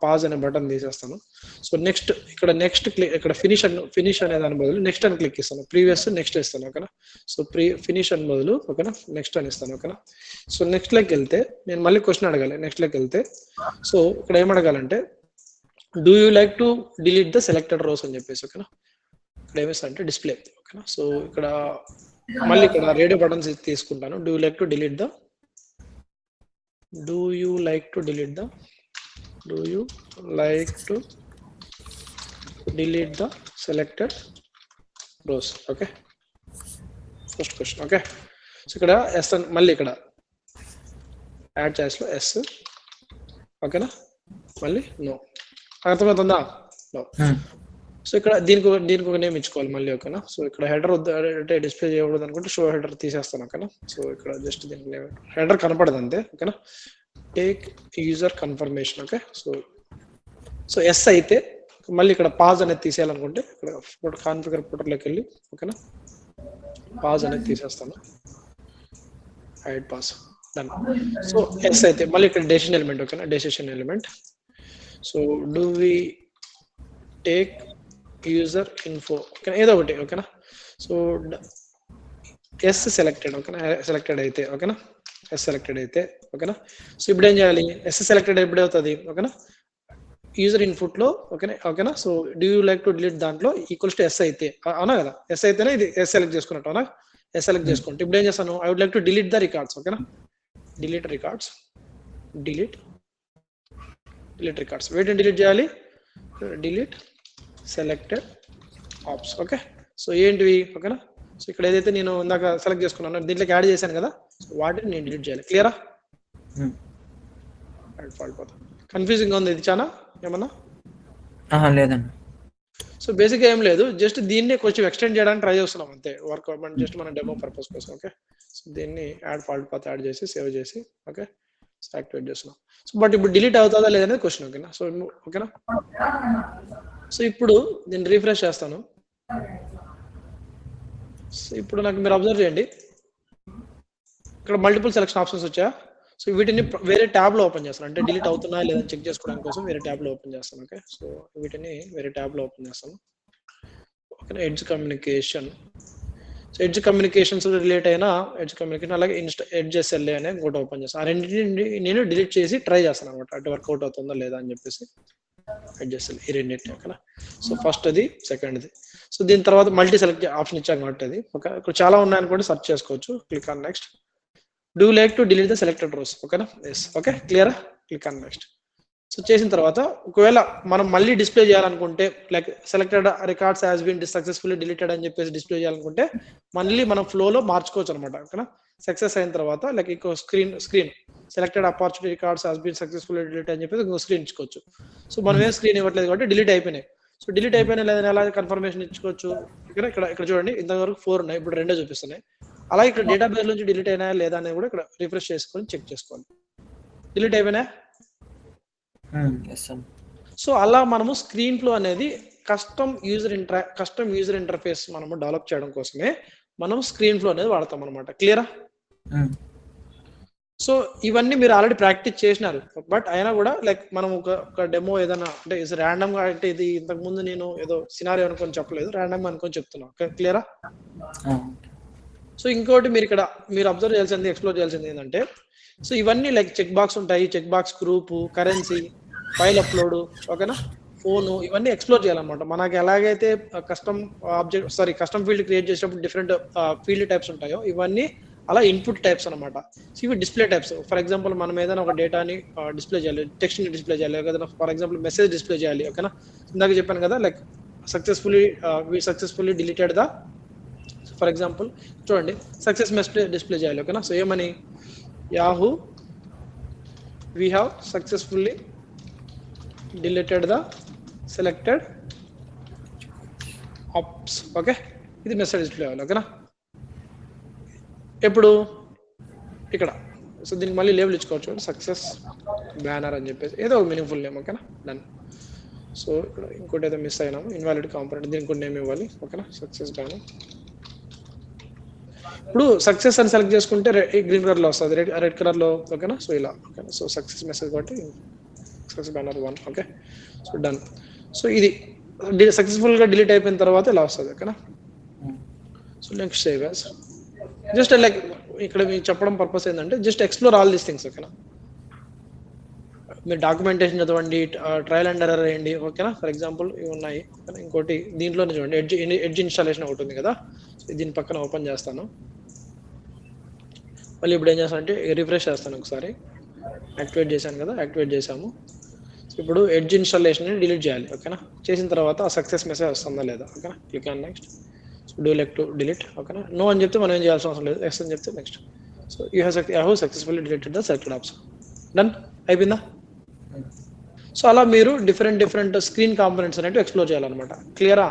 పాజ్ అనే బటన్ తీసేస్తాను. సో నెక్స్ట్ ఇక్కడ ఫినిష్ అనే దాని బదులు నెక్స్ట్ అని క్లిక్ ఇస్తాను. ప్రీవియస్ నెక్స్ట్ ఇస్తాను. ఓకేనా, సో ఫినిష్ అని బదులు ఓకేనా నెక్స్ట్ అని ఇస్తాను. ఓకేనా, సో నెక్స్ట్ లెక్ వెళ్తే నేను మళ్ళీ క్వశ్చన్ అడగాలి. నెక్స్ట్ లెక్ వెళ్తే సో ఇక్కడ ఏం అడగాలంటే do you like to delete the selected rows అని చెప్పేసి. ఓకేనా, ఇక్కడ ఏమిస్తా అంటే డిస్ప్లే. ఓకేనా, సో ఇక్కడ మళ్ళీ ఇక్కడ రేడియో బటన్స్ తీసుకుంటాను. Do you like to delete the do you like to delete the selected rows? Okay, first question. Okay, so ఇక్కడ s మళ్ళీ ఇక్కడ యాడ్ చేయాల్సిన s, ఓకేనా, మళ్ళీ నో. అర్థమవుతుందా? నో. సో ఇక్కడ దీనికి ఒక నేమ్ ఇచ్చుకోవాలి మళ్ళీ, ఓకేనా. సో ఇక్కడ హెడర్ అంటే డిస్ప్లే చేయకూడదు అనుకుంటే షో హెడర్ తీసేస్తాను, ఓకేనా. సో ఇక్కడ జస్ట్ దీనికి నేమ్ హెడర్ కనపడదు అంతే, ఓకేనా. Take user confirmation. Okay, so yes అయితే మళ్ళీ ఇక్కడ పాజ్ అనేది తీసేయాలనుకుంటే ఇక్కడ కాన్ఫిగర్ ఫోటోలోకి వెళ్ళి, ఓకేనా, పాజ్ అనేది తీసేస్తాను, hide pause, done. So yes అయితే మళ్ళీ ఇక్కడ డెసిషన్ ఎలిమెంట్, ఓకేనా, decision element. So do we take user info, ఓకేనా, ఏదో ఒకటి, ఓకేనా. సో ఎస్ సెలెక్టెడ్, ఓకేనా, సెలెక్టెడ్ అయితే, ఓకేనా, ఎస్ సెలెక్టెడ్ అయితే, ఓకేనా. సో ఇప్పుడు ఏం చేయాలి? ఎస్ సెలెక్టెడ్ ఎప్పుడు అవుతుంది, ఓకేనా, యూజర్ ఇన్పుట్ లో, ఓకేనా. So do you like to delete దాంట్లో ఈక్వల్స్ టు ఎస్ అయితే, అవునా కదా, ఎస్ అయితేనే ఇది ఎస్ సెలెక్ట్ చేసుకున్నట్టు, అవునా. ఎస్ సెలెక్ట్ చేసుకుంటే ఇప్పుడు ఏం చేస్తాను? I would like to delete the records, ఓకేనా, డిలీట్ రికార్డ్స్, డిలీట్ రికార్డ్స్. వీటిని డిలీట్ చేయాలి, delete selected opps. Okay, so ఏంటివి, ఓకేనా. సో ఇక్కడ ఏదైతే నేను ఇందాక సెలెక్ట్ చేసుకున్నాను దీంట్లోకి యాడ్ చేశాను కదా, సో వాటిని నేను డిలీట్ చేయాలి. క్లియరా? కన్ఫ్యూజింగ్ ఉంది ఇది చాలా ఏమన్నా? లేదండి. సో బేసిక్గా ఏం లేదు, జస్ట్ దీన్ని కొంచెం ఎక్స్టెండ్ చేయడానికి ట్రై చేస్తున్నాం అంతే, వర్క్ జస్ట్ మన డెమో పర్పస్ కోసం. ఓకే, సో దీన్ని యాడ్ ఫాల్ట్ పాత్ యాడ్ చేసి సేవ్ చేసి, ఓకే, సో యాక్టివేట్ చేస్తున్నాం. సో బట్ ఇప్పుడు డిలీట్ అవుతుందా లేదనేది క్వశ్చన్, ఓకేనా. సో ఓకేనా, సో ఇప్పుడు దీన్ని రీఫ్రెష్ చేస్తాను. సో ఇప్పుడు నాకు మీరు అబ్జర్వ్ చేయండి, ఇక్కడ మల్టిపుల్ సెలెక్షన్ ఆప్షన్స్ వచ్చాయా. సో వీటిని వేరే ట్యాబ్ లో ఓపెన్ చేస్తాను, అంటే డిలీట్ అవుతున్నా లేదా చెక్ చేసుకోవడానికి కోసం వేరే ట్యాబ్ లో ఓపెన్ చేస్తాను. ఓకే, సో వీటిని వేరే ట్యాబ్ లో ఓపెన్ చేస్తాను, ఓకేనా. Edge communication, so edge communications relate అయినా ఎడ్జ్ కమ్యూనికేషన్, అలాగే ఎడ్జ్ ఎస్ఎల్ఏ అనే ఇంకోటి ఓపెన్ చేస్తాను. ఆ రెండింటిని నేను డిలీట్ చేసి ట్రై చేస్తాను అనమాట, అటు వర్కౌట్ అవుతుందా లేదా అని చెప్పేసి. ఎడ్జ్ ఎస్ఎల్ఏ ఈ రెండింటిని, ఓకేనా. సో ఫస్ట్ అది, సెకండ్ది. సో దీని తర్వాత మల్టీ సెలెక్ట్ ఆప్షన్ ఇచ్చాను కాబట్టి అది, ఓకే. ఇక్కడ చాలా ఉన్నాయనుకోండి, సెర్చ్ చేసుకోవచ్చు. Click on next. Do like to delete the selected rows, ఓకేనా. ఎస్, ఓకే, క్లియరా. Click on next. సో చేసిన తర్వాత ఒకవేళ మనం మళ్ళీ డిస్ప్లే చేయాలనుకుంటే, like selected records has been successfully deleted అని చెప్పేసి డిస్ప్లే చేయాలనుకుంటే మళ్ళీ మనం ఫ్లోలో మార్చుకోవచ్చు అనమాట, ఓకేనా. సక్సెస్ అయిన తర్వాత లైక్ ఇంకో screen selected opportunity records has been successfully delete అని చెప్పేసి ఇంకో స్క్రీన్ ఇచ్చుకోవచ్చు. సో మనం ఏం స్క్రీన్ ఇవ్వట్లేదు కాబట్టి డిలీట్ అయిపోయినాయి. సో డిలీట్ అయిపోయినా లేదని ఎలా కన్ఫర్మేషన్ ఇచ్చుకోవచ్చు, ఇక్కడ చూడండి, ఇంతవరకు 4 ఉన్నాయి, ఇప్పుడు 2 చూపిస్తున్నాయి. అలా ఇక్కడ డేటాబేస్ నుంచి డిలీట్ అయినా లేదా అనేది కూడా ఇక్కడ రిఫ్రెష్ చేసుకొని చెక్ చేసుకోవాలి. డిలీట్ అయిపోయినా. సో అలా మనము స్క్రీన్ ఫ్లో అనేది కస్టమ్ యూజర్ ఇంటర్ఫేస్ మనము డెవలప్ చేయడం కోసమే మనం స్క్రీన్ ఫ్లో అనేది వాడతాం అనమాట. క్లియరా? సో ఇవన్నీ మీరు ఆల్రెడీ ప్రాక్టీస్ చేసినారు, బట్ అయినా కూడా లైక్ మనం ఒక డెమో ఏదైనా అంటే ర్యాండమ్ గా, అంటే ఇది ఇంతకు ముందు నేను ఏదో సినారియో అనుకొని చెప్పలేదు, ర్యాండమ్ గా అనుకొని చెప్తున్నా. క్లియరా? సో ఇంకోటి మీరు అబ్జర్వ్ చేయాల్సింది, ఎక్స్ప్లోర్ చేయాల్సింది ఏంటంటే, సో ఇవన్నీ లైక్ చెక్ బాక్స్ ఉంటాయి, check box, group, currency, file upload, ఓకేనా, ఫోను, ఇవన్నీ ఎక్స్ప్లోర్ చేయాలన్నమాట. మనకి ఎలాగైతే కస్టమ్ ఫీల్డ్ క్రియేట్ చేసినప్పుడు డిఫరెంట్ ఫీల్డ్ టైప్స్ ఉంటాయో, ఇవన్నీ అలా ఇన్పుట్ టైప్స్ అనమాట. సో ఇవి డిస్ప్లే టైప్స్. ఫర్ ఎగ్జాంపుల్ మనం ఏదైనా ఒక డేటాని డిస్ప్లే చేయాలి, టెక్స్ట్ ని డిస్ప్లే చేయాలి, ఏదైనా ఫర్ ఎగ్జాంపుల్ మెసేజ్ డిస్ప్లే చేయాలి, ఓకేనా. ఇందాక చెప్పాను కదా, like successfully deleted the, for example చూడండి, సక్సెస్ మెసేజ్ డిస్ప్లే చేయాలి, ఓకేనా. సో ఏమని, yahoo we have successfully deleted the selected opps, okay. ఇది మెసేజ్ డిస్ప్లే అవ్వాలి, ఓకేనా. ఎప్పుడు ఇక్కడ, సో దీనికి మళ్ళీ లేబుల్ ఇచ్చుకోవచ్చు, సక్సెస్ బ్యానర్ అని చెప్పేసి ఏదో ఒక మీనింగ్ఫుల్ నేమ్, ఓకేనా, డన్. సో ఇక్కడ ఇంకోటి ఏదో మిస్ అయినాము, ఇన్వాలిడ్ కాంపోనెంట్, దీనికి కూడా నేమ్ ఇవ్వాలి, ఓకేనా, సక్సెస్ బ్యానర్. ఇప్పుడు సక్సెస్ అని సెలెక్ట్ చేసుకుంటే గ్రీన్ కలర్ లో వస్తుంది, రెడ్ కలర్ లో, ఓకేనా. సో ఇలా, ఓకేనా. సో సక్సెస్ మెసేజ్ కాబట్టి success banner 1, okay. So done. So ఇది సక్సెస్ఫుల్ గా డిలీట్ అయిపోయిన తర్వాత ఇలా వస్తుంది, ఓకేనా. So next save as. Just like ఇక్కడ మీకు చెప్పడం పర్పస్ ఏంటంటే just explore all these things, ఓకేనా. మీరు డాక్యుమెంటేషన్ చదవండి, ట్రయల్ అండ్ ఎర్రర్ వేయండి, ఓకేనా. ఫర్ ఎగ్జాంపుల్ ఇవి ఉన్నాయి, ఇంకోటి దీంట్లోనే చూడండి, ఎడ్జ్ ఇన్స్టాలేషన్ ఒకటి ఉంది కదా, దీని పక్కన ఓపెన్ చేస్తాను. మళ్ళీ ఇప్పుడు ఏం చేస్తానంటే రిఫ్రెష్ చేస్తాను ఒకసారి, యాక్టివేట్ చేశాను కదా, యాక్టివేట్ చేసాము. ఇప్పుడు ఎడ్జ్ ఇన్స్టాలేషన్ డిలీట్ చేయాలి. ఓకేనా, చేసిన తర్వాత ఆ సక్సెస్ మెసేజ్ వస్తుందా లేదా. ఓకేనా, click on next. So do like to delete. ఓకేనా, నో అని చెప్తే మనం ఏం చేయాల్సిన అవసరం లేదు. ఎస్ అని చెప్తే next. So you have successfully deleted the selected opps. Done, అయిపోయిందా? సో అలా మీరు డిఫరెంట్ స్క్రీన్ కాంపోనెంట్స్ అనేవి ఎక్స్ప్లోర్ చేయాలన్నమాట. క్లియరా?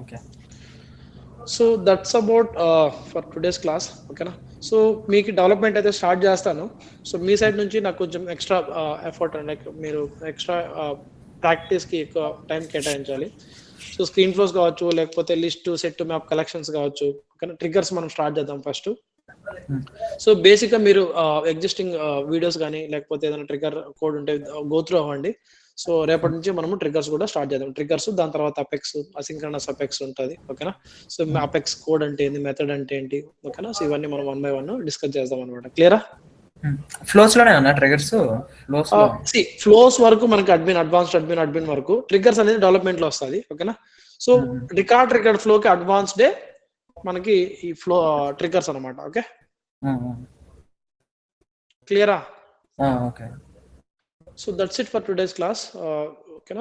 Okay. So that's about for today's class. ఓకేనా, సో మీకు డెవలప్మెంట్ అయితే స్టార్ట్ చేస్తాను. సో మీ సైడ్ నుంచి నాకు కొంచెం ఎక్స్ట్రా ఎఫర్ట్ లైక్ మీరు ఎక్స్ట్రా ప్రాక్టీస్కి ఎక్కువ టైం కేటాయించాలి. సో స్క్రీన్ ఫ్లోస్ కావచ్చు, లేకపోతే లిస్ట్ సెట్ మ్యాప్ కలెక్షన్స్ కావచ్చు. ఓకేనా, ట్రిగ్గర్స్ మనం స్టార్ట్ చేద్దాం ఫస్ట్. సో బేసిక్గా మీరు ఎగ్జిస్టింగ్ వీడియోస్ కానీ లేకపోతే ఏదైనా ట్రిగ్గర్ కోడ్ ఉంటే గో త్రూ అవ్వండి. సో రేపటి నుంచి మనము ట్రిగ్గర్స్ కూడా స్టార్ట్ చేద్దాం. ట్రిగ్గర్స్, దాని తర్వాత అపెక్స్, అసింక్రనస్ అపెక్స్ ఉంటుంది. ఓకేనా, సో అపెక్స్ కోడ్ అంటే ఏంటి, మెథడ్ అంటే ఏంటి. ఓకేనా, సో ఇవన్నీ మనం 1 by 1 డిస్కస్ చేద్దాం అనమాట. క్లియరా? ఫ్లోస్ లోనే అన్న ట్రిగర్స్. ఫ్లోస్ వరకు మనకి అడ్వాన్స్డ్ అడ్మిన్ వరకు. ట్రిగ్గర్స్ అనేది డెవలప్మెంట్ లో వస్తుంది. ఓకేనా, సో రికార్డ్ ఫ్లో కి అడ్వాన్స్డ్ మనకి ఈ ఫ్లో ట్రిగ్గర్స్ అనమాట. ఓకే, క్లియరా? Okay. So that's it for today's class. Okay,